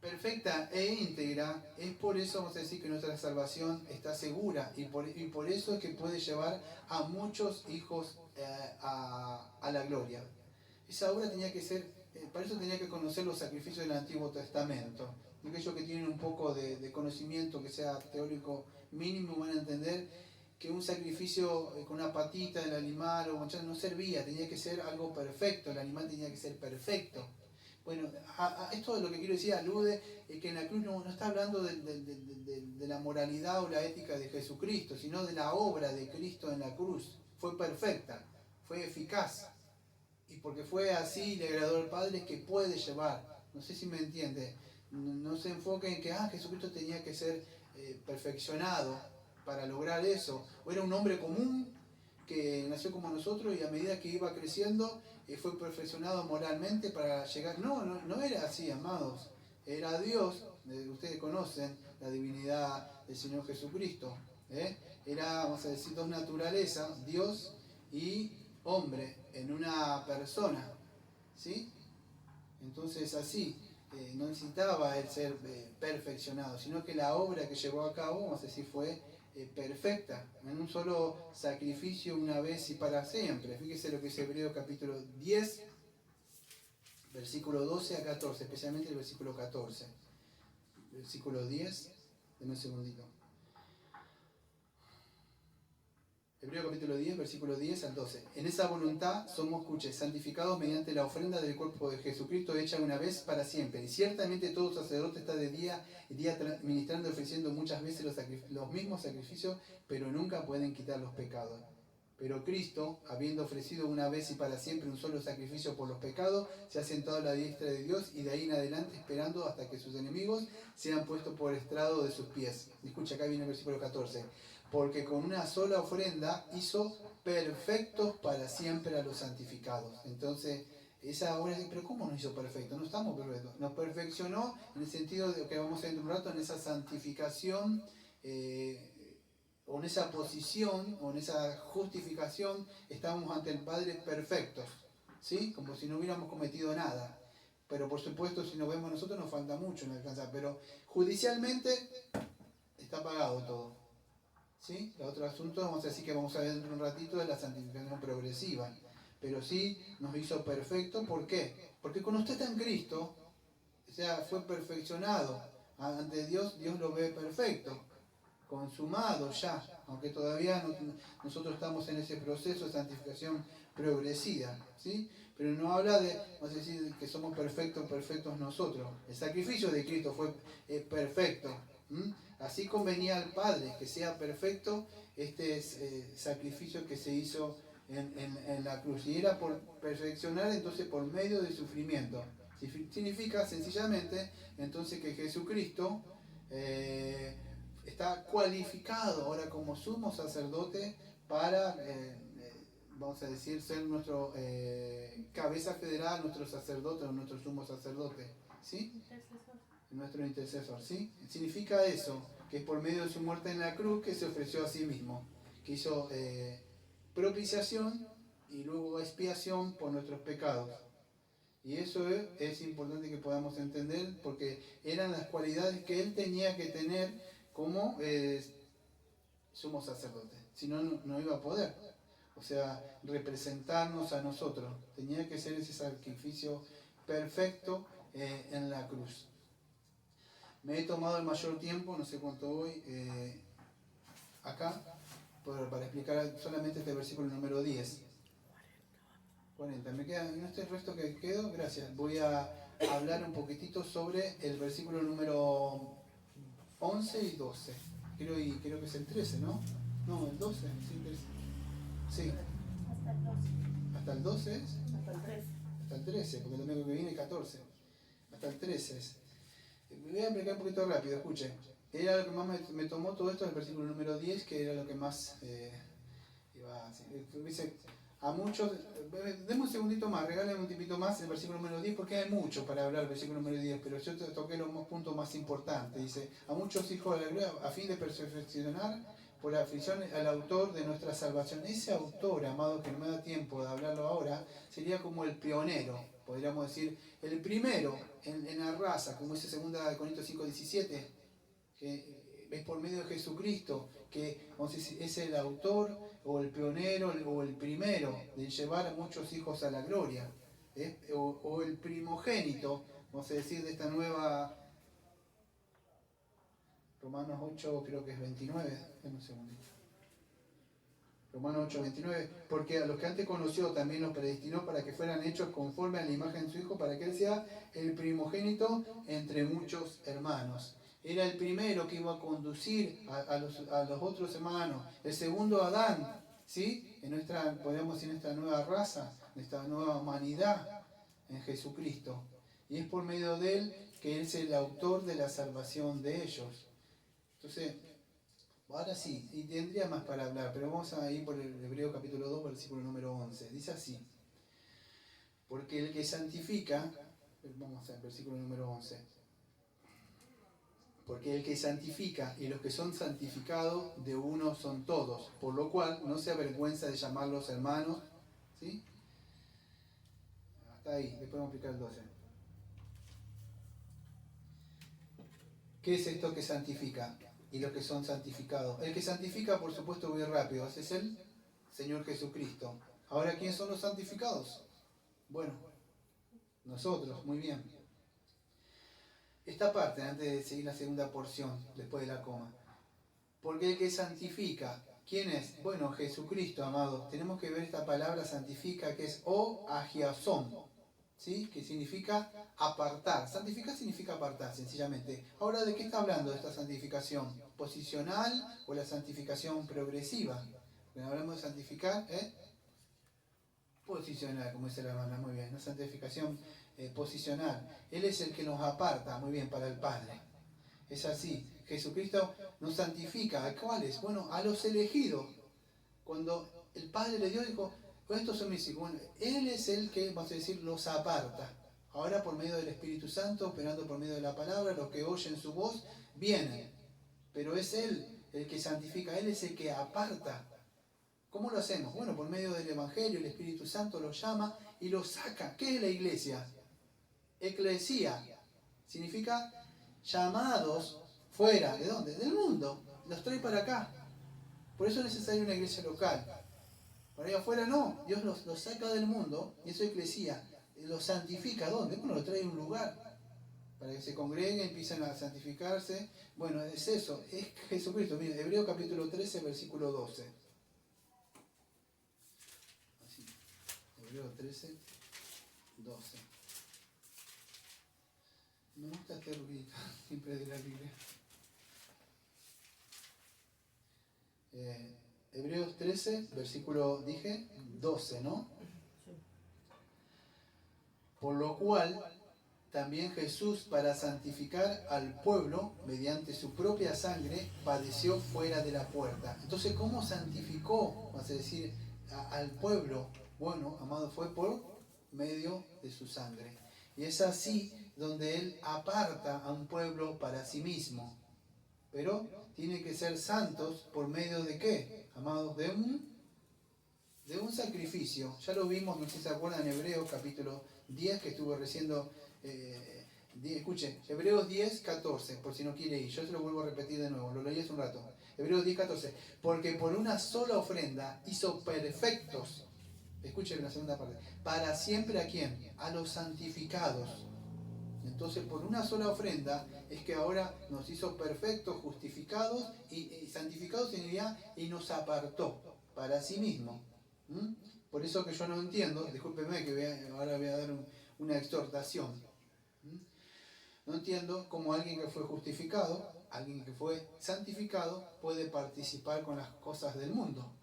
perfecta e íntegra, es por eso vamos a decir que nuestra salvación está segura, y por eso es que puede llevar a muchos hijos a la gloria. Esa obra tenía que ser, para eso tenía que conocer los sacrificios del Antiguo Testamento. Aquellos que tienen un poco de conocimiento, que sea teórico mínimo, van a entender que un sacrificio con una patita del animal o no servía, tenía que ser algo perfecto, el animal tenía que ser perfecto. Bueno, a esto de lo que quiero decir alude que en la cruz no está hablando de la moralidad o la ética de Jesucristo, sino de la obra de Cristo en la cruz. Fue perfecta, fue eficaz. Y porque fue así, le agradó al Padre, que puede llevar. No sé si me entiende. No se enfoque en que Jesucristo tenía que ser perfeccionado para lograr eso. O era un hombre común que nació como nosotros y a medida que iba creciendo fue perfeccionado moralmente para llegar. No era así, amados. Era Dios, ustedes conocen la divinidad del Señor Jesucristo. Era, vamos a decir, dos naturalezas, Dios y hombre en una persona, ¿sí? Entonces así, no necesitaba él ser perfeccionado, sino que la obra que llevó a cabo, vamos a decir, fue perfecta, en un solo sacrificio una vez y para siempre. Fíjese lo que es Hebreos capítulo 10, versículo 12 a 14, especialmente el versículo 14. Versículo 10, denme un segundito. Hebreos capítulo 10, versículo 10 al 12. En esa voluntad somos, santificados mediante la ofrenda del cuerpo de Jesucristo hecha una vez para siempre. Y ciertamente todo sacerdote está de día y día ministrando y ofreciendo muchas veces los mismos sacrificios, pero nunca pueden quitar los pecados. Pero Cristo, habiendo ofrecido una vez y para siempre un solo sacrificio por los pecados, se ha sentado a la diestra de Dios y de ahí en adelante esperando hasta que sus enemigos sean puestos por estrado de sus pies. Escucha, acá viene el versículo 14. Porque con una sola ofrenda hizo perfectos para siempre a los santificados. Entonces, esa obra, pero ¿cómo nos hizo perfectos? No estamos perfectos. Nos perfeccionó en el sentido de que vamos a ver un rato, en esa santificación, o en esa posición, o en esa justificación, estamos ante el Padre perfectos, ¿sí? Como si no hubiéramos cometido nada. Pero por supuesto, si nos vemos nosotros, nos falta mucho en alcanzar. Pero judicialmente está pagado todo. ¿Sí? El otro asunto, vamos a decir que vamos a ver dentro de un ratito, es la santificación progresiva. Pero sí nos hizo perfecto. ¿Por qué? Porque cuando usted está en Cristo, o sea, fue perfeccionado ante Dios, Dios lo ve perfecto, consumado ya, aunque todavía nosotros estamos en ese proceso de santificación progresiva, ¿sí? Pero no habla de, vamos a decir, que somos perfectos nosotros. El sacrificio de Cristo fue perfecto. Así convenía al Padre que sea perfecto este sacrificio que se hizo en la cruz. Y era por perfeccionar entonces por medio del sufrimiento. Significa sencillamente entonces que Jesucristo está cualificado ahora como sumo sacerdote para, vamos a decir, ser nuestro cabeza federal, nuestro sacerdote o nuestro sumo sacerdote. ¿Sí? Nuestro intercesor, ¿sí? Significa eso, que es por medio de su muerte en la cruz que se ofreció a sí mismo, que hizo propiciación y luego expiación por nuestros pecados. Y eso es importante que podamos entender, porque eran las cualidades que él tenía que tener como sumo sacerdote, si no, no iba a poder. O sea, representarnos a nosotros. Tenía que ser ese sacrificio perfecto en la cruz. Me he tomado el mayor tiempo, no sé cuánto voy, acá, para explicar solamente este versículo número 10. 40. Me queda, en este resto que quedo, gracias. Voy a hablar un poquitito sobre el versículo número 11 y 12. Creo que es el 13, ¿no? No, el 12, sí, 13. Sí. Hasta el 12. ¿Hasta el 12 es? Hasta el 13. Hasta el 13, porque el domingo que viene es 14. Hasta el 13 es. Voy a explicar un poquito rápido, escuchen. Era lo que más me tomó todo esto, el versículo número 10, que era lo que más dice a muchos. Deme un segundito más, regálenme un tipito más el versículo número 10, porque hay mucho para hablar del versículo número 10, pero yo toqué los puntos más importantes. Dice, a muchos hijos de la gloria, a fin de perfeccionar por la aflicción al autor de nuestra salvación. Ese autor, amado, que no me da tiempo de hablarlo ahora, sería como el pionero, podríamos decir, el primero en la raza, como dice 2 Corintios 5:17, que es por medio de Jesucristo, que es el autor o el pionero o el primero de llevar a muchos hijos a la gloria, o el primogénito, vamos a decir, de esta nueva... Romanos 8, creo que es 29, un segundito. Romanos 8, 29, porque a los que antes conoció también los predestinó para que fueran hechos conforme a la imagen de su Hijo, para que Él sea el primogénito entre muchos hermanos. Era el primero que iba a conducir a los otros hermanos, el segundo Adán, ¿sí? Podríamos decir, en esta nueva raza, en esta nueva humanidad, en Jesucristo. Y es por medio de Él que Él es el autor de la salvación de ellos. Entonces, ahora sí, y tendría más para hablar, pero vamos a ir por el Hebreo capítulo 2, versículo número 11. Dice así, porque el que santifica, vamos al versículo número 11, porque el que santifica y los que son santificados de uno son todos, por lo cual no se avergüenza de llamarlos hermanos, ¿sí? Hasta ahí, después vamos a explicar el 12. ¿Qué es esto que santifica? Y los que son santificados. El que santifica, por supuesto, voy rápido, ese es el Señor Jesucristo. Ahora, ¿quiénes son los santificados? Bueno, nosotros, muy bien. Esta parte, antes de seguir la segunda porción, después de la coma. Porque el que santifica, ¿quién es? Bueno, Jesucristo, amados. Tenemos que ver esta palabra santifica, que es agiasón, ¿sí? Que significa apartar. Santificar significa apartar, sencillamente. Ahora, ¿de qué está hablando esta santificación? ¿Posicional o la santificación progresiva? Cuando hablamos de santificar, posicional, como dice la hermana, muy bien. Una santificación posicional. Él es el que nos aparta, muy bien, para el Padre. Es así. Jesucristo nos santifica. ¿A cuáles? Bueno, a los elegidos. Cuando el Padre le dio, dijo, estos son mis hijos. Bueno, Él es el que, vamos a decir, los aparta. Ahora por medio del Espíritu Santo, operando por medio de la palabra, los que oyen su voz, vienen. Pero es Él el que santifica, Él es el que aparta. ¿Cómo lo hacemos? Bueno, por medio del Evangelio, el Espíritu Santo los llama y los saca. ¿Qué es la iglesia? Eclesía. Significa llamados fuera. ¿De dónde? Del mundo. Los trae para acá. Por eso es necesaria una iglesia local. Para allá afuera no. Dios los saca del mundo y eso es eclesía. Los santifica. ¿Dónde? Bueno, los trae a un lugar. Para que se congreguen, empiecen a santificarse. Bueno, es eso. Es Jesucristo. Miren, Hebreo capítulo 13, versículo 12. Así. Hebreo 13, 12. Me gusta este ruidito, siempre de la Biblia. Hebreos 13, versículo, dije, 12, ¿no? Sí. Por lo cual, también Jesús, para santificar al pueblo, mediante su propia sangre, padeció fuera de la puerta. Entonces, ¿cómo santificó, vas a decir, al pueblo? Bueno, amado, fue por medio de su sangre. Y es así donde Él aparta a un pueblo para sí mismo. Pero tiene que ser santos por medio de ¿qué? Amados, de un sacrificio. Ya lo vimos, no sé si se acuerdan, en Hebreos capítulo 10, que estuve recién... escuchen, Hebreos 10, 14, por si no quiere ir. Yo se lo vuelvo a repetir de nuevo, lo leí hace un rato. Hebreos 10, 14. Porque por una sola ofrenda hizo perfectos. Escuchen la segunda parte. ¿Para siempre a quién? A los santificados. Entonces, por una sola ofrenda es que ahora nos hizo perfectos, justificados y santificados en realidad y nos apartó para sí mismo. ¿Mm? Por eso que yo no entiendo, discúlpeme que ahora voy a dar una exhortación. ¿Mm? No entiendo cómo alguien que fue justificado, alguien que fue santificado, puede participar con las cosas del mundo.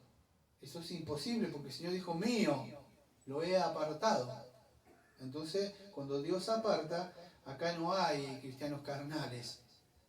Eso es imposible porque el Señor dijo, mío, lo he apartado. Entonces, cuando Dios aparta, acá no hay cristianos carnales.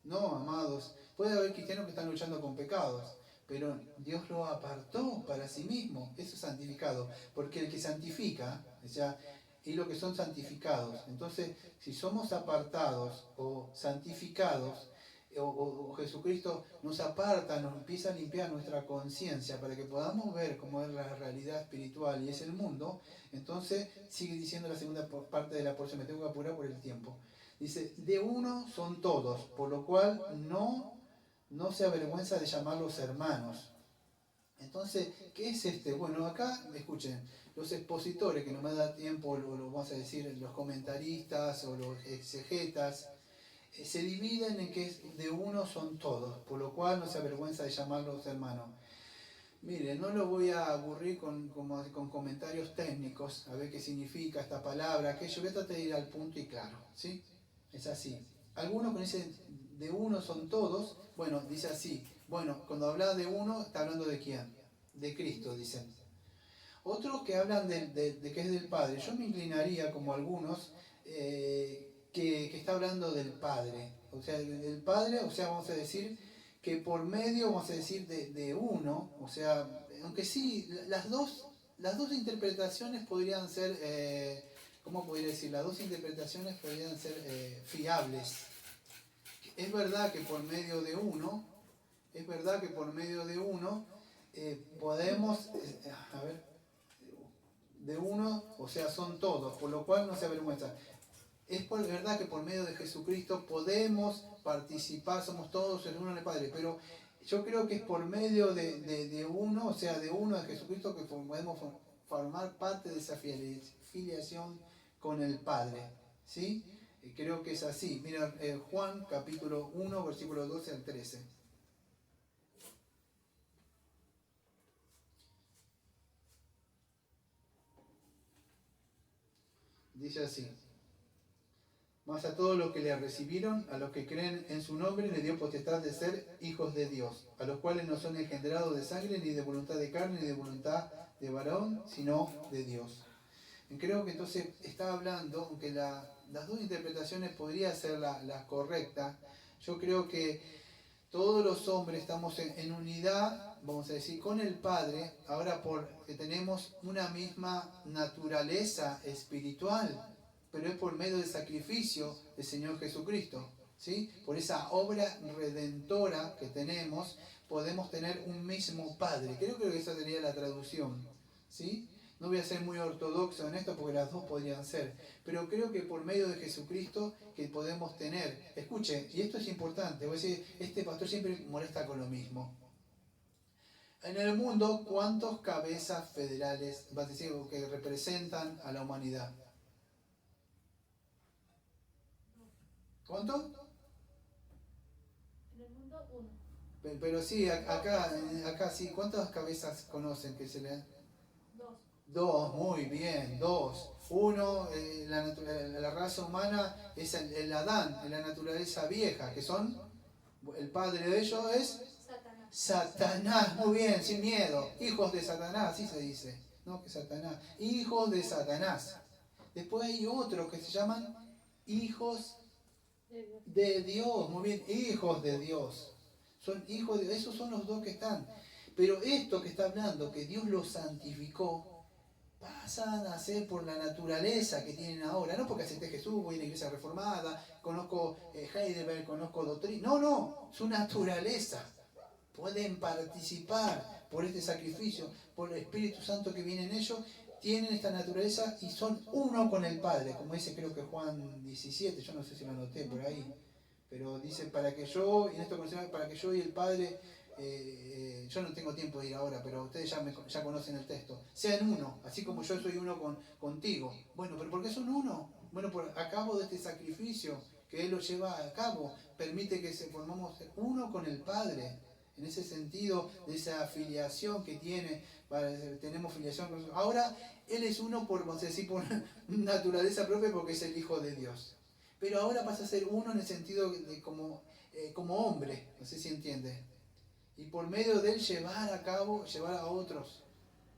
No, amados. Puede haber cristianos que están luchando con pecados, pero Dios lo apartó para sí mismo. Eso es santificado. Porque el que santifica, o sea, y lo que son santificados. Entonces, si somos apartados o santificados, o Jesucristo nos aparta, nos empieza a limpiar nuestra conciencia para que podamos ver cómo es la realidad espiritual y es el mundo, entonces sigue diciendo la segunda parte de la porción, me tengo que apurar por el tiempo. Dice, de uno son todos, por lo cual no se avergüenza de llamarlos hermanos. Entonces, ¿qué es este? Bueno, acá, escuchen, los expositores, que no me da tiempo, lo vamos a decir, los comentaristas o los exegetas, se dividen en que de uno son todos, por lo cual no se avergüenza de llamarlos hermanos. Mire, no lo voy a aburrir con comentarios técnicos, a ver qué significa esta palabra, aquello, voy a tratar de ir al punto y claro, ¿sí? Es así. Algunos que dicen de uno son todos, bueno, dice así, bueno, cuando habla de uno, está hablando de quién, de Cristo, dicen. Otros que hablan de que es del Padre, yo me inclinaría como algunos, que está hablando del Padre, o sea, del Padre, o sea, vamos a decir que por medio, vamos a decir, de uno, o sea, aunque sí, las dos interpretaciones podrían ser, ¿cómo podría decir? Las dos interpretaciones podrían ser fiables. Es verdad que por medio de uno, podemos, a ver, de uno, o sea, son todos, por lo cual no se avergüenza. Es verdad que por medio de Jesucristo podemos participar, somos todos el uno en el Padre, pero yo creo que es por medio de uno, o sea, de uno de Jesucristo, que podemos formar parte de esa filiación con el Padre, ¿sí? Creo que es así. Mira, Juan capítulo 1, versículos 12 al 13. Dice así. Mas a todos los que le recibieron, a los que creen en su nombre, le dio potestad de ser hijos de Dios, a los cuales no son engendrados de sangre, ni de voluntad de carne, ni de voluntad de varón, sino de Dios. Y creo que entonces está hablando, aunque las dos interpretaciones podría ser la correcta, yo creo que todos los hombres estamos en unidad, vamos a decir, con el Padre, ahora porque tenemos una misma naturaleza espiritual, pero es por medio del sacrificio del Señor Jesucristo, ¿sí? Por esa obra redentora que tenemos, podemos tener un mismo Padre. Creo que esa sería la traducción, ¿sí? No voy a ser muy ortodoxo en esto porque las dos podrían ser, pero creo que por medio de Jesucristo que podemos tener. Escuche, y esto es importante, voy a decir, este pastor siempre molesta con lo mismo. En el mundo, ¿cuántos cabezas federales, vas a decir, que representan a la humanidad? ¿Cuánto? En el mundo, uno. Pero sí, acá sí, ¿cuántas cabezas conocen que se le... Dos. Dos, muy bien, dos. Uno, la raza humana es el Adán, en la naturaleza vieja, que son, el padre de ellos es Satanás. Satanás, muy bien, sin miedo. Hijos de Satanás, así se dice. No, que Satanás. Hijos de Satanás. Después hay otros que se llaman hijos de Dios, muy bien, hijos de Dios. Son hijos de Dios, esos son los dos que están. Pero esto que está hablando, que Dios los santificó, pasan a ser por la naturaleza que tienen ahora. No porque acepté Jesús, voy a la iglesia reformada, conozco Heidelberg, conozco doctrina. No, su naturaleza. Pueden participar por este sacrificio, por el Espíritu Santo que viene en ellos, tienen esta naturaleza y son uno con el Padre, como dice creo que Juan 17, yo no sé si lo anoté por ahí, pero dice para que yo, y en esto para que yo y el Padre, yo no tengo tiempo de ir ahora, pero ustedes ya conocen el texto, sean uno, así como yo soy uno contigo. Bueno, pero ¿por qué son uno? Bueno, a cabo de este sacrificio que Él lo lleva a cabo, permite que se formamos uno con el Padre. En ese sentido, de esa afiliación que tiene, tenemos filiación con nosotros. Ahora, Él es uno por, vamos a decir, por naturaleza propia porque es el Hijo de Dios. Pero ahora pasa a ser uno en el sentido de como hombre, no sé si entiende. Y por medio de Él llevar a otros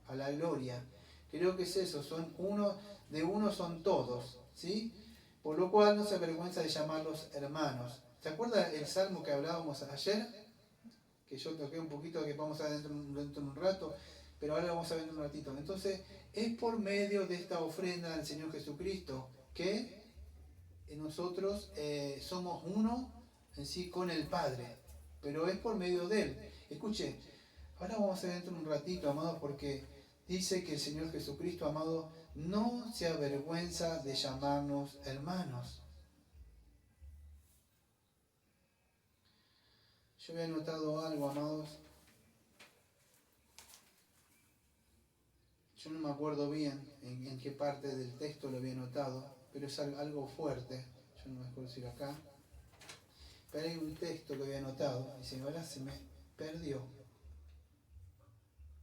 a la gloria. Creo que es eso, son uno son todos, ¿sí? Por lo cual no se avergüenza de llamarlos hermanos. ¿Se acuerda el salmo que hablábamos ayer? Que yo toqué un poquito, que vamos a ver dentro de un rato, pero ahora lo vamos a ver en un ratito. Entonces, es por medio de esta ofrenda del Señor Jesucristo que nosotros somos uno en sí con el Padre, pero es por medio de Él. Escuche, ahora vamos a ver dentro de un ratito, amados, porque dice que el Señor Jesucristo, amado, no se avergüenza de llamarnos hermanos. Yo había notado algo, amados. Yo no me acuerdo bien en qué parte del texto lo había notado, pero es algo fuerte. Yo no me acuerdo decir acá. Pero hay un texto que había notado, y ahora se me perdió.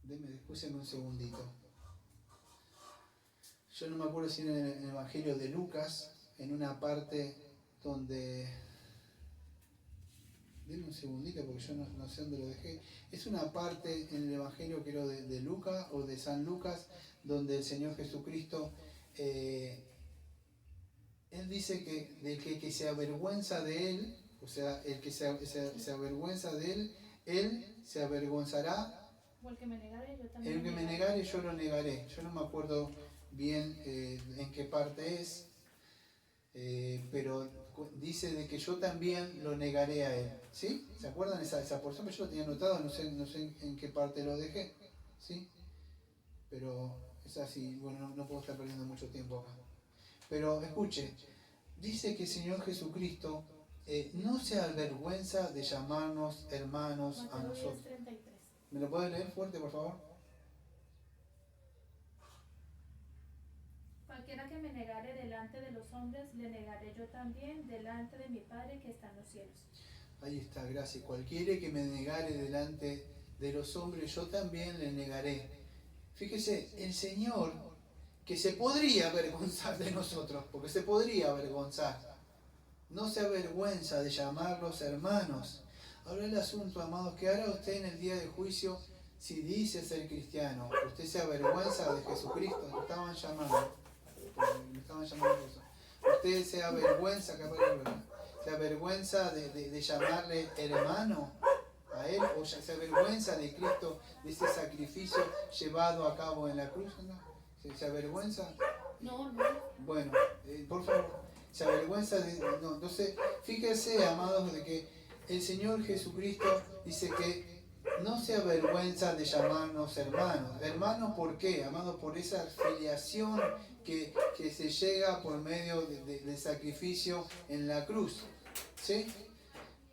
Escúcheme un segundito. Yo no me acuerdo si en el Evangelio de Lucas, en una parte donde... Denme un segundito porque yo no sé dónde lo dejé. Es una parte en el Evangelio, creo, de Lucas o de San Lucas, donde el Señor Jesucristo, Él dice que se avergüenza de Él, o sea, el que se avergüenza de Él se avergonzará. O el que me negare, yo también. El que me negare, yo lo negaré. Yo no me acuerdo bien en qué parte es, pero dice de que yo también lo negaré a Él. ¿Sí? ¿Se acuerdan esa porción? Yo lo tenía anotado, no sé en qué parte lo dejé. ¿Sí? Pero es así, bueno, no puedo estar perdiendo mucho tiempo acá. Pero escuche, dice que el Señor Jesucristo no se avergüenza de llamarnos hermanos a Mateo nosotros. 10:33. ¿Me lo puede leer fuerte, por favor? Cualquiera que me negare delante de los hombres, le negaré yo también delante de mi Padre que está en los cielos. Ahí está, gracias. Cualquiera que me negare delante de los hombres, yo también le negaré. Fíjese, el Señor, que se podría avergonzar de nosotros, porque se podría avergonzar, no se avergüenza de llamarlos hermanos. Ahora el asunto, amados, que hará usted en el día de juicio si dice ser cristiano? ¿Usted se avergüenza de Jesucristo? Me estaban llamando eso. ¿Usted se avergüenza, se avergüenza de llamarle hermano a Él? ¿O se avergüenza de Cristo, de ese sacrificio llevado a cabo en la cruz? ¿No? ¿Se avergüenza? No. Bueno, por favor, se avergüenza de... No, entonces, fíjese, amados, de que el Señor Jesucristo dice que no se avergüenza de llamarnos hermanos. ¿Hermanos por qué? Amados, por esa filiación que se llega por medio del sacrificio en la cruz. ¿Sí?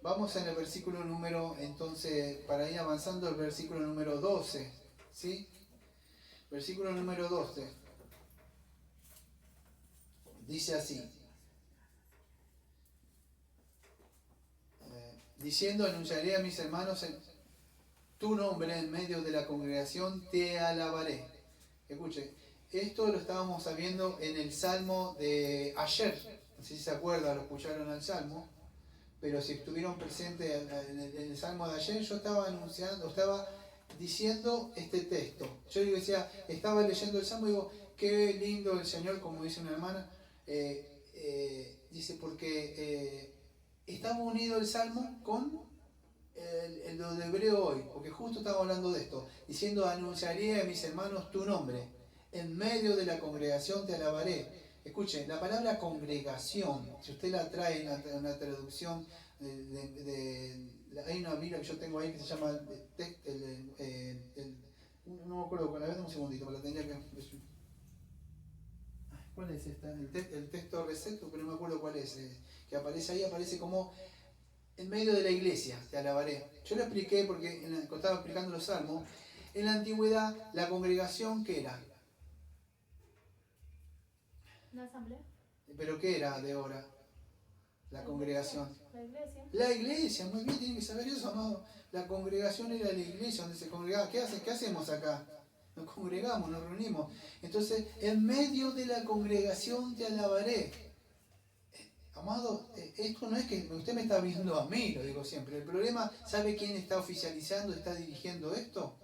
Vamos en el versículo número, entonces, para ir avanzando, el versículo número 12. ¿Sí? Versículo número 12. Dice así. Diciendo, anunciaré a mis hermanos en tu nombre en medio de la congregación, te alabaré. Escuche, esto lo estábamos sabiendo en el Salmo de ayer. No sé si se acuerdan, lo escucharon al Salmo, pero si estuvieron presentes en el Salmo de ayer, yo estaba estaba diciendo este texto. Yo decía, estaba leyendo el Salmo y digo, qué lindo el Señor, como dice una hermana, dice, porque estaba unido el Salmo con lo de hebreo hoy, porque justo estaba hablando de esto, diciendo, anunciaré a mis hermanos tu nombre, en medio de la congregación te alabaré. Escuchen, la palabra congregación, si usted la trae en una traducción, hay una Biblia que yo tengo ahí que se llama, no me acuerdo, a ver, un segundito, la tendría que... ¿Cuál es esta? El texto receto, pero no me acuerdo cuál es, que aparece ahí, aparece como en medio de la iglesia, te alabaré. Yo lo expliqué porque cuando estaba explicando los salmos, en la antigüedad la congregación, ¿qué era? ¿Una asamblea? ¿Pero qué era de hora? La congregación. La iglesia. La iglesia, muy bien, tienen que saber eso, amado. La congregación era la iglesia donde se congregaba. ¿Qué hacemos acá? Nos congregamos, nos reunimos. Entonces, en medio de la congregación te alabaré. Amado, esto no es que usted me está viendo a mí, lo digo siempre. El problema, ¿sabe quién está oficializando, está dirigiendo esto?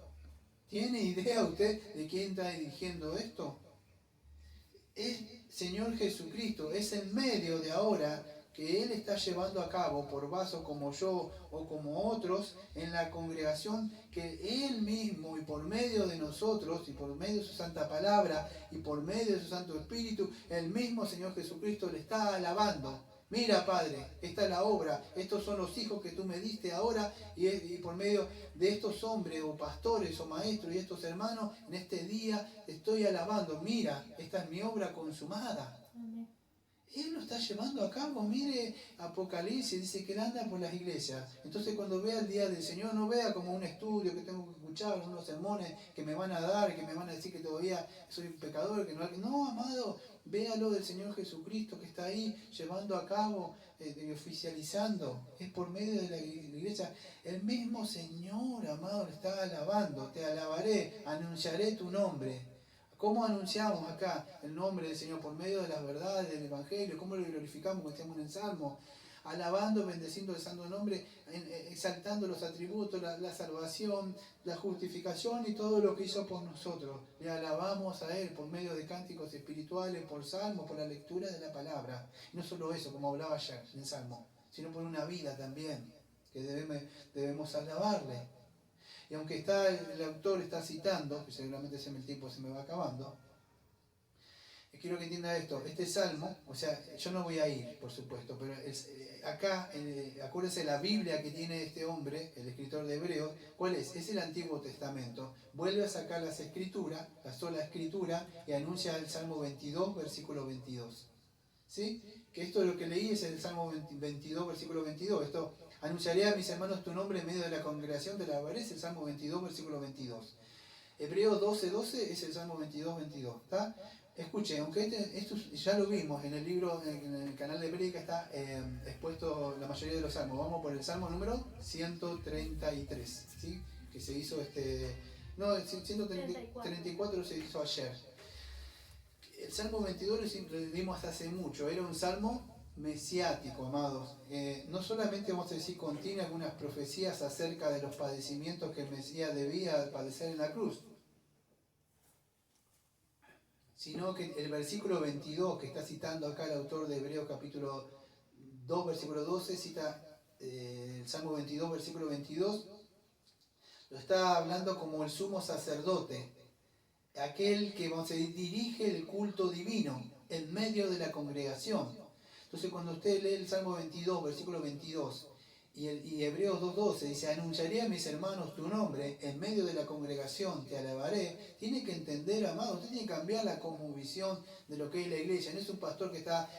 ¿Tiene idea usted de quién está dirigiendo esto? Es Señor Jesucristo, es en medio de ahora que Él está llevando a cabo por vasos como yo o como otros en la congregación, que Él mismo y por medio de nosotros y por medio de su santa palabra y por medio de su Santo Espíritu, el mismo Señor Jesucristo le está alabando. Mira, Padre, esta es la obra, estos son los hijos que tú me diste ahora y por medio de estos hombres o pastores o maestros y estos hermanos, en este día estoy alabando. Mira, esta es mi obra consumada. Amén. Él lo está llevando a cabo. Mire Apocalipsis, dice que Él anda por las iglesias. Entonces cuando vea el día del Señor, no vea como un estudio que tengo que escuchar, unos sermones que me van a dar, que me van a decir que todavía soy un pecador, que no... No, amado, véalo del Señor Jesucristo que está ahí llevando a cabo, oficializando. Es por medio de la iglesia. El mismo Señor, amado, le está alabando. Te alabaré, anunciaré tu nombre. ¿Cómo anunciamos acá el nombre del Señor? Por medio de las verdades del Evangelio. ¿Cómo lo glorificamos cuando estamos en el Salmo? Alabando, bendeciendo el santo nombre, exaltando los atributos, la salvación, la justificación y todo lo que hizo por nosotros. Le alabamos a Él por medio de cánticos espirituales, por salmos, por la lectura de la palabra. Y no solo eso, como hablaba ayer en el Salmo, sino por una vida también, que debemos alabarle. Y aunque el autor está citando, que seguramente el tiempo se me va acabando, quiero que entienda esto, este salmo, o sea, yo no voy a ir, por supuesto, pero acá, acuérdense la Biblia que tiene este hombre, el escritor de Hebreos, ¿cuál es? Es el Antiguo Testamento. Vuelve a sacar las escrituras, la sola escritura, y anuncia el Salmo 22, versículo 22. ¿Sí? Que esto lo que leí es el Salmo 22, versículo 22. Esto, anunciaré a mis hermanos tu nombre en medio de la congregación, te alabaré, es el Salmo 22, versículo 22. Hebreos 12, 12 es el Salmo 22, 22. ¿Está? Escuche, aunque esto ya lo vimos en el libro, en el canal de Prédica está expuesto la mayoría de los salmos. Vamos por el Salmo número 133, ¿sí? Que se hizo no, el 134 se hizo ayer. El Salmo 22 lo vimos hasta hace mucho, era un salmo mesiático, amados. No solamente vamos a decir contiene algunas profecías acerca de los padecimientos que el Mesías debía padecer en la cruz, sino que el versículo 22 que está citando acá el autor de Hebreos capítulo 2, versículo 12, cita el Salmo 22, versículo 22, lo está hablando como el sumo sacerdote, aquel que dirige el culto divino en medio de la congregación. Entonces cuando usted lee el Salmo 22, versículo 22, y Hebreos 2.12 dice, anunciaré a mis hermanos tu nombre, en medio de la congregación te alabaré, tiene que entender, amado, usted tiene que cambiar la cosmovisión de lo que es la iglesia. No es un pastor que está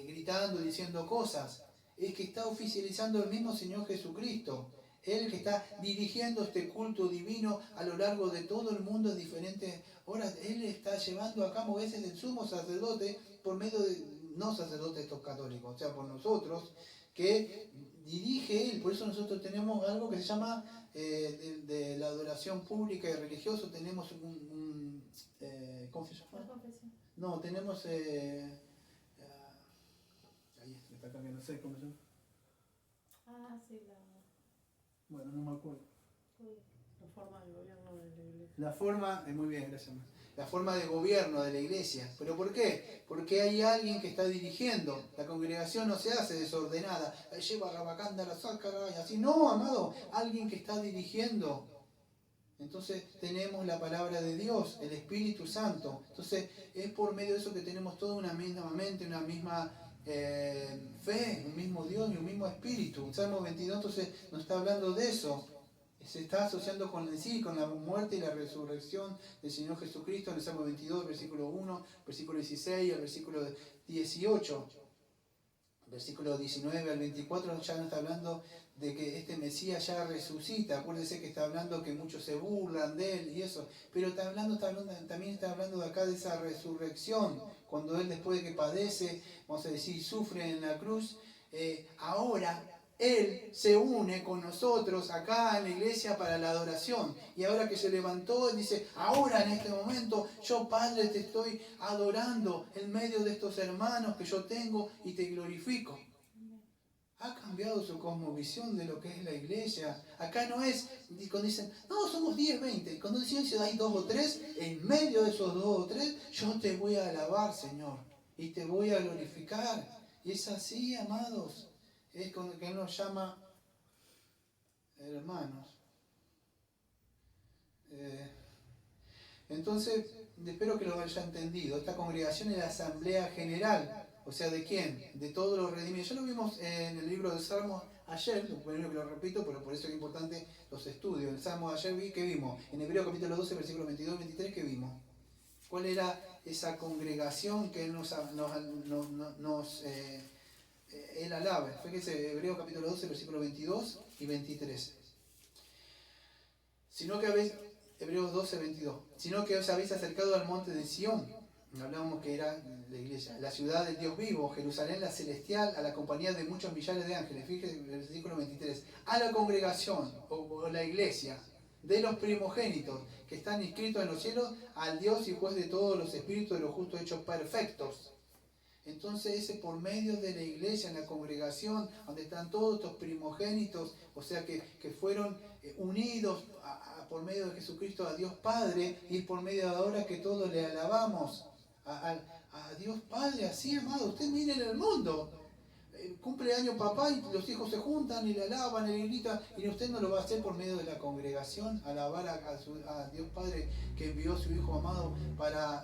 gritando, diciendo cosas, es que está oficializando el mismo Señor Jesucristo. Él que está dirigiendo este culto divino a lo largo de todo el mundo en diferentes horas. Él está llevando a cabo ese del sumo sacerdote por medio de, no sacerdotes estos católicos, o sea, por nosotros, que dirige Él. Por eso nosotros tenemos algo que se llama, de la adoración pública y religiosa, tenemos ¿cómo se llama? No, tenemos, ahí está acá, que no sé cómo se llama. Ah, sí, Bueno, no me acuerdo. La forma de gobierno de la iglesia. La forma, muy bien, gracias. La forma de gobierno de la iglesia. ¿Pero por qué? Porque hay alguien que está dirigiendo. La congregación no se hace desordenada. Lleva la bacanda, la saca, y así. No, amado, alguien que está dirigiendo. Entonces tenemos la palabra de Dios, el Espíritu Santo. Entonces es por medio de eso que tenemos toda una misma mente, una misma fe, un mismo Dios y un mismo Espíritu. En Salmo 22 entonces nos está hablando de eso. Se está asociando con la muerte y la resurrección del Señor Jesucristo en el Salmo 22, versículo 1, versículo 16 y el versículo 18. versículo 19 al 24 ya no está hablando de que este Mesías ya resucita. Acuérdense que está hablando que muchos se burlan de él y eso. Pero también está hablando de acá de esa resurrección. Cuando él, después de que padece, vamos a decir, sufre en la cruz, ahora él se une con nosotros acá en la iglesia para la adoración. Y ahora que se levantó, él dice, ahora en este momento yo, Padre, te estoy adorando en medio de estos hermanos que yo tengo y te glorifico. Ha cambiado su cosmovisión de lo que es la iglesia. Acá no es, cuando dicen, no, somos 10, 20. Cuando dicen si hay 2 o 3, en medio de esos 2 o 3, yo te voy a alabar, Señor. Y te voy a glorificar. Y es así, amados. Es con que Él nos llama hermanos. Entonces, espero que lo haya entendido. Esta congregación es la asamblea general. O sea, ¿de quién? De todos los redimidos. Ya lo vimos en el libro de Salmos ayer, lo primero que lo repito, pero por eso es importante los estudios. En el Salmo de ayer, ¿qué vimos? En Hebreo capítulo 12, versículos 22 y 23, ¿qué vimos? ¿Cuál era esa congregación que Él Él alaba? Fue que es Hebreo capítulo 12, versículos 22 y 23. Hebreos 12, 22. Sino que os habéis acercado al monte de Sión. Hablábamos que era la iglesia, la ciudad del Dios vivo, Jerusalén la celestial, a la compañía de muchos millares de ángeles. Fíjense en el versículo 23. A la congregación o la iglesia de los primogénitos que están inscritos en los cielos, al Dios y juez de todos los espíritus de los justos hechos perfectos. Entonces ese por medio de la iglesia, en la congregación, donde están todos estos primogénitos, o sea que fueron unidos por medio de Jesucristo a Dios Padre, y es por medio de ahora que todos le alabamos a Dios Padre, así, amado. Usted mire en el mundo, cumple año papá y los hijos se juntan y le alaban y le gritan, y usted no lo va a hacer por medio de la congregación, alabar a Dios Padre que envió a su Hijo amado para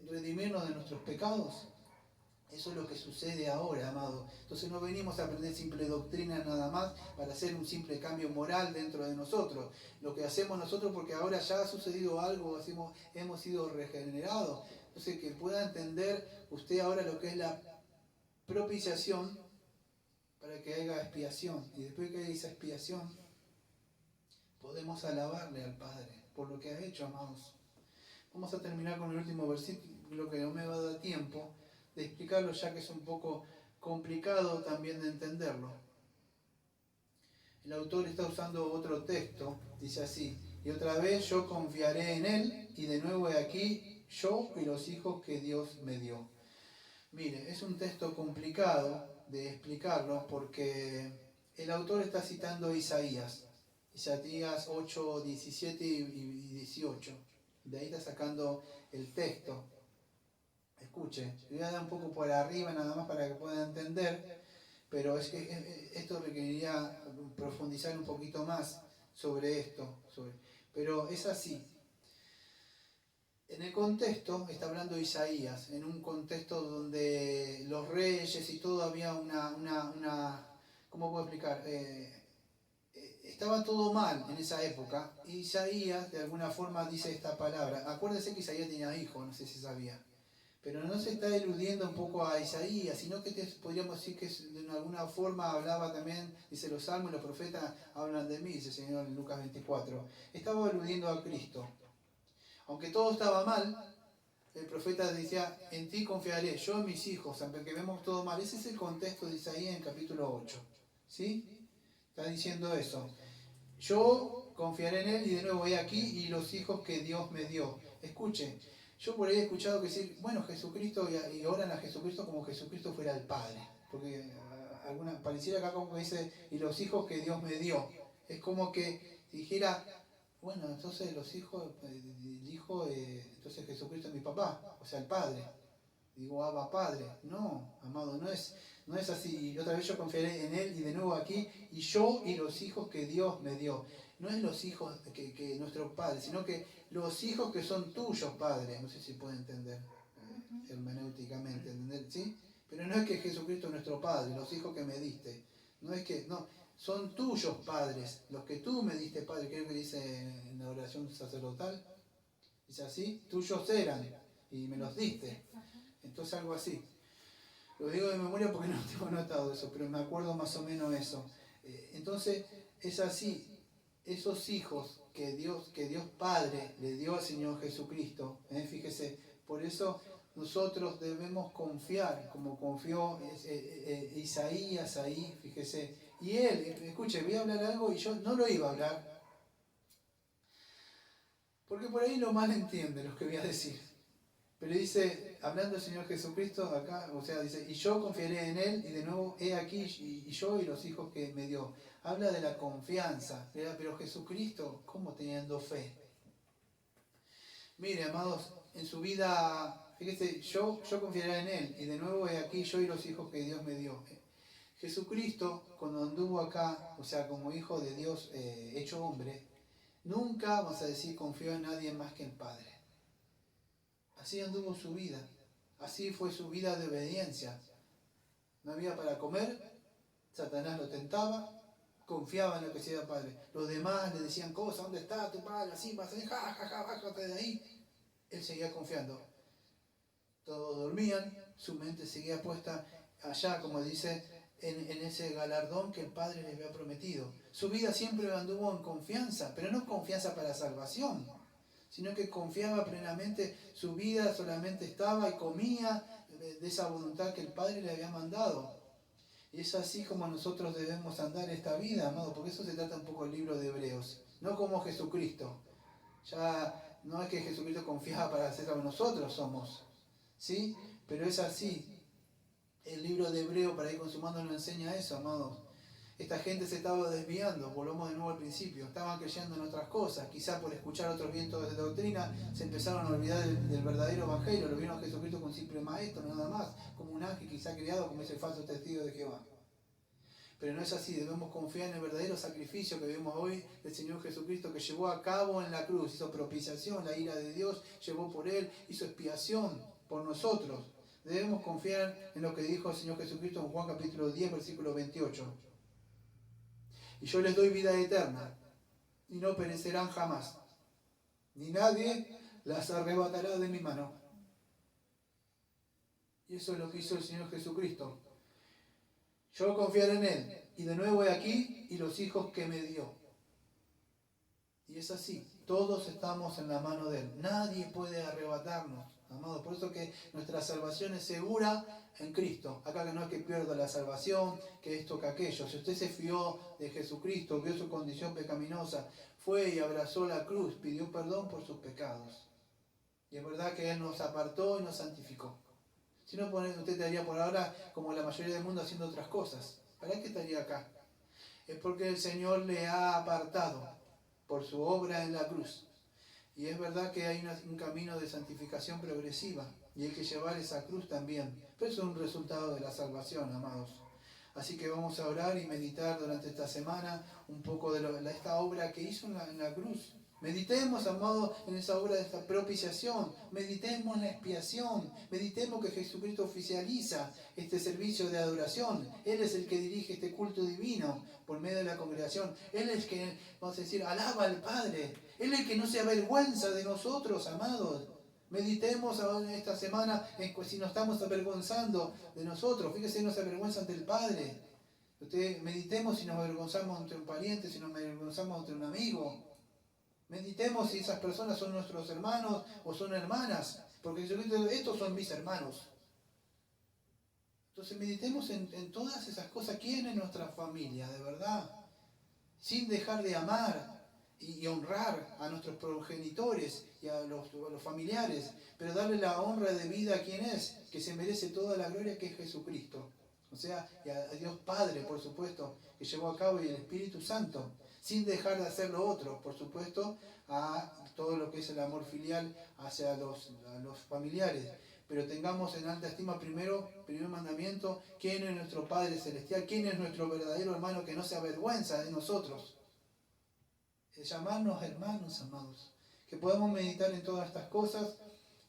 redimirnos de nuestros pecados. Eso es lo que sucede ahora, amado. Entonces no venimos a aprender simple doctrina nada más para hacer un simple cambio moral dentro de nosotros. Lo que hacemos nosotros, porque ahora ya ha sucedido algo, hemos sido regenerados. Entonces que pueda entender usted ahora lo que es la propiciación para que haya expiación. Y después que haya esa expiación, podemos alabarle al Padre por lo que ha hecho, amados. Vamos a terminar con el último versículo, que no me va a dar tiempo de explicarlo, ya que es un poco complicado también de entenderlo. El autor está usando otro texto, dice así: y otra vez yo confiaré en Él, y de nuevo he aquí yo y los hijos que Dios me dio. Mire, es un texto complicado de explicarlo porque el autor está citando Isaías 8, 17 y 18. De ahí está sacando el texto. Escuche, le voy a dar un poco por arriba nada más para que puedan entender, pero es que esto requeriría profundizar un poquito más sobre esto. Pero es así. En el contexto, está hablando Isaías, en un contexto donde los reyes y todo había ¿cómo puedo explicar? Estaba todo mal en esa época. Isaías de alguna forma dice esta palabra. Acuérdense que Isaías tenía hijos, no sé si sabía. Pero no se está eludiendo un poco a Isaías, sino que podríamos decir que de alguna forma hablaba también, dice los salmos y los profetas hablan de mí, dice el Señor en Lucas 24. Estaba eludiendo a Cristo. Aunque todo estaba mal, el profeta decía, en ti confiaré, yo y mis hijos, aunque vemos todo mal. Ese es el contexto de Isaías en el capítulo 8. ¿Sí? Está diciendo eso. Yo confiaré en Él y de nuevo he aquí y los hijos que Dios me dio. Escuchen, yo por ahí he escuchado que decir, bueno, Jesucristo, y oran a Jesucristo como Jesucristo fuera el Padre. Porque pareciera acá como que dice, y los hijos que Dios me dio. Es como que dijera, bueno, entonces los hijos, el hijo, entonces Jesucristo es mi papá, o sea, el Padre. Digo, Abba Padre. No, amado, no es así. Y otra vez yo confiaré en Él y de nuevo aquí, y yo y los hijos que Dios me dio. No es los hijos que nuestro Padre, sino que los hijos que son tuyos, Padre. No sé si puede entender hermenéuticamente, ¿entender? ¿Sí? Pero no es que Jesucristo es nuestro Padre, los hijos que me diste. No, son tuyos padres, los que tú me diste, Padre. Creo que dice en la oración sacerdotal. Dice así, tuyos eran y me los diste. Entonces algo así. Lo digo de memoria porque no tengo anotado eso, pero me acuerdo más o menos eso. Entonces, es así. Esos hijos que Dios Padre le dio al Señor Jesucristo, fíjese, por eso nosotros debemos confiar, como confió Isaías ahí, fíjese. Y él, escuche, voy a hablar algo y yo no lo iba a hablar, porque por ahí lo mal entiende lo que voy a decir. Pero dice, hablando del Señor Jesucristo, acá, o sea, dice, y yo confiaré en Él, y de nuevo, he aquí, y yo y los hijos que me dio. Habla de la confianza, pero Jesucristo, ¿cómo teniendo fe? Mire, amados, en su vida, fíjese, yo confiaré en Él, y de nuevo, he aquí, yo y los hijos que Dios me dio. Jesucristo, cuando anduvo acá, o sea, como hijo de Dios hecho hombre, nunca, vamos a decir, confió en nadie más que el Padre. Así anduvo su vida, así fue su vida de obediencia. No había para comer, Satanás lo tentaba, confiaba en lo que hacía el Padre. Los demás le decían cosas, ¿dónde está tu padre? Así vas a decir, ja, ja, ja, bájate de ahí. Él seguía confiando. Todos dormían, su mente seguía puesta allá, como dice, en ese galardón que el Padre les había prometido. Su vida siempre anduvo en confianza, pero no confianza para salvación, sino que confiaba plenamente, su vida solamente estaba y comía de esa voluntad que el Padre le había mandado. Y es así como nosotros debemos andar esta vida, amado, porque eso se trata un poco el libro de Hebreos, no como Jesucristo. Ya no es que Jesucristo confiaba para hacer como nosotros somos, ¿sí? Pero es así. El libro de Hebreos, para ir consumando, nos enseña eso, amados. Esta gente se estaba desviando, volvamos de nuevo al principio, estaban creyendo en otras cosas, quizás por escuchar otros vientos de doctrina se empezaron a olvidar del verdadero evangelio, lo vieron a Jesucristo como un simple maestro, nada más, como un ángel quizá creado como ese falso testigo de Jehová. Pero no es así, debemos confiar en el verdadero sacrificio que vemos hoy del Señor Jesucristo, que llevó a cabo en la cruz, hizo propiciación, la ira de Dios llevó por Él, hizo expiación por nosotros. Debemos confiar en lo que dijo el Señor Jesucristo en Juan capítulo 10, versículo 28. Y yo les doy vida eterna, y no perecerán jamás, ni nadie las arrebatará de mi mano. Y eso es lo que hizo el Señor Jesucristo. Yo confiaré en Él, y de nuevo he aquí, y los hijos que me dio. Y es así, todos estamos en la mano de Él. Nadie puede arrebatarnos, amados. Por eso que nuestra salvación es segura en Cristo. Acá que no es que pierda la salvación, que esto, que aquello. Si usted se fió de Jesucristo, vio su condición pecaminosa, fue y abrazó la cruz, pidió perdón por sus pecados. Y es verdad que Él nos apartó y nos santificó. Si no, usted estaría por ahora, como la mayoría del mundo, haciendo otras cosas. ¿Para qué estaría acá? Es porque el Señor le ha apartado por su obra en la cruz. Y es verdad que hay un camino de santificación progresiva y hay que llevar esa cruz también. Pero eso es un resultado de la salvación, amados. Así que vamos a orar y meditar durante esta semana un poco de esta obra que hizo en la cruz. Meditemos, amados, en esa obra de esta propiciación. Meditemos en la expiación. Meditemos que Jesucristo oficializa este servicio de adoración. Él es el que dirige este culto divino por medio de la congregación. Él es el que, vamos a decir, alaba al Padre. Él es el que no se avergüenza de nosotros, amados. Meditemos ahora en esta semana si nos estamos avergonzando de nosotros. Fíjese, no se avergüenzan del Padre. Meditemos si nos avergonzamos ante un pariente, si nos avergonzamos ante un amigo. Meditemos si esas personas son nuestros hermanos o son hermanas. Porque estos son mis hermanos. Entonces meditemos en todas esas cosas. ¿Quién es nuestra familia, de verdad? Sin dejar de amar y honrar a nuestros progenitores y a los familiares, pero darle la honra de vida a quien es, que se merece toda la gloria, que es Jesucristo. O sea, y a Dios Padre, por supuesto, que llevó a cabo, y el Espíritu Santo, sin dejar de hacer lo otro, por supuesto, a todo lo que es el amor filial hacia los familiares. Pero tengamos en alta estima primer mandamiento, quién es nuestro Padre Celestial, quién es nuestro verdadero hermano que no se avergüenza de nosotros. Es llamarnos hermanos, amados. Que podamos meditar en todas estas cosas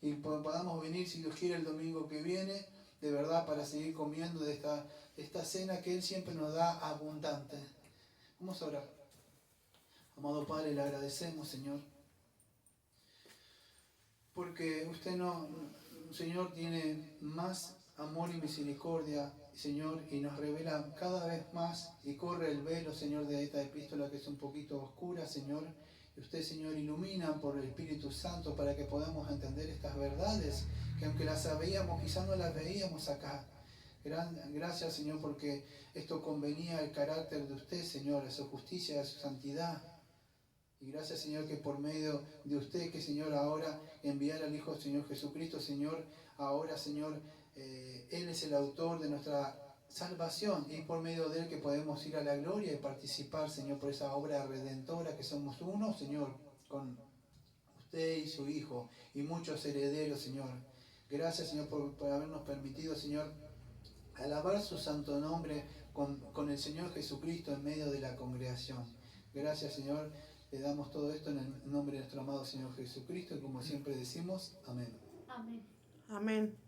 y podamos venir, si Dios quiere, el domingo que viene, de verdad, para seguir comiendo de esta cena que Él siempre nos da abundante. Vamos a orar. Amado Padre, le agradecemos, Señor, porque usted Señor, tiene más amor y misericordia, Señor, y nos revela cada vez más y corre el velo, Señor, de esta epístola que es un poquito oscura, Señor. Y usted, Señor, ilumina por el Espíritu Santo para que podamos entender estas verdades, que aunque las sabíamos, quizás no las veíamos acá. Gracias, Señor, porque esto convenía al carácter de usted, Señor, a su justicia, a su santidad. Y gracias, Señor, que por medio de usted, que, Señor, ahora enviar al Hijo, Señor Jesucristo, Señor, ahora, Señor, Él es el autor de nuestra salvación y por medio de Él que podemos ir a la gloria y participar, Señor, por esa obra redentora que somos uno, Señor, con usted y su Hijo y muchos herederos, Señor. Gracias, Señor, por habernos permitido, Señor, alabar su santo nombre con el Señor Jesucristo en medio de la congregación. Gracias, Señor. Le damos todo esto en el nombre de nuestro amado Señor Jesucristo y como siempre decimos, amén. Amén. Amén.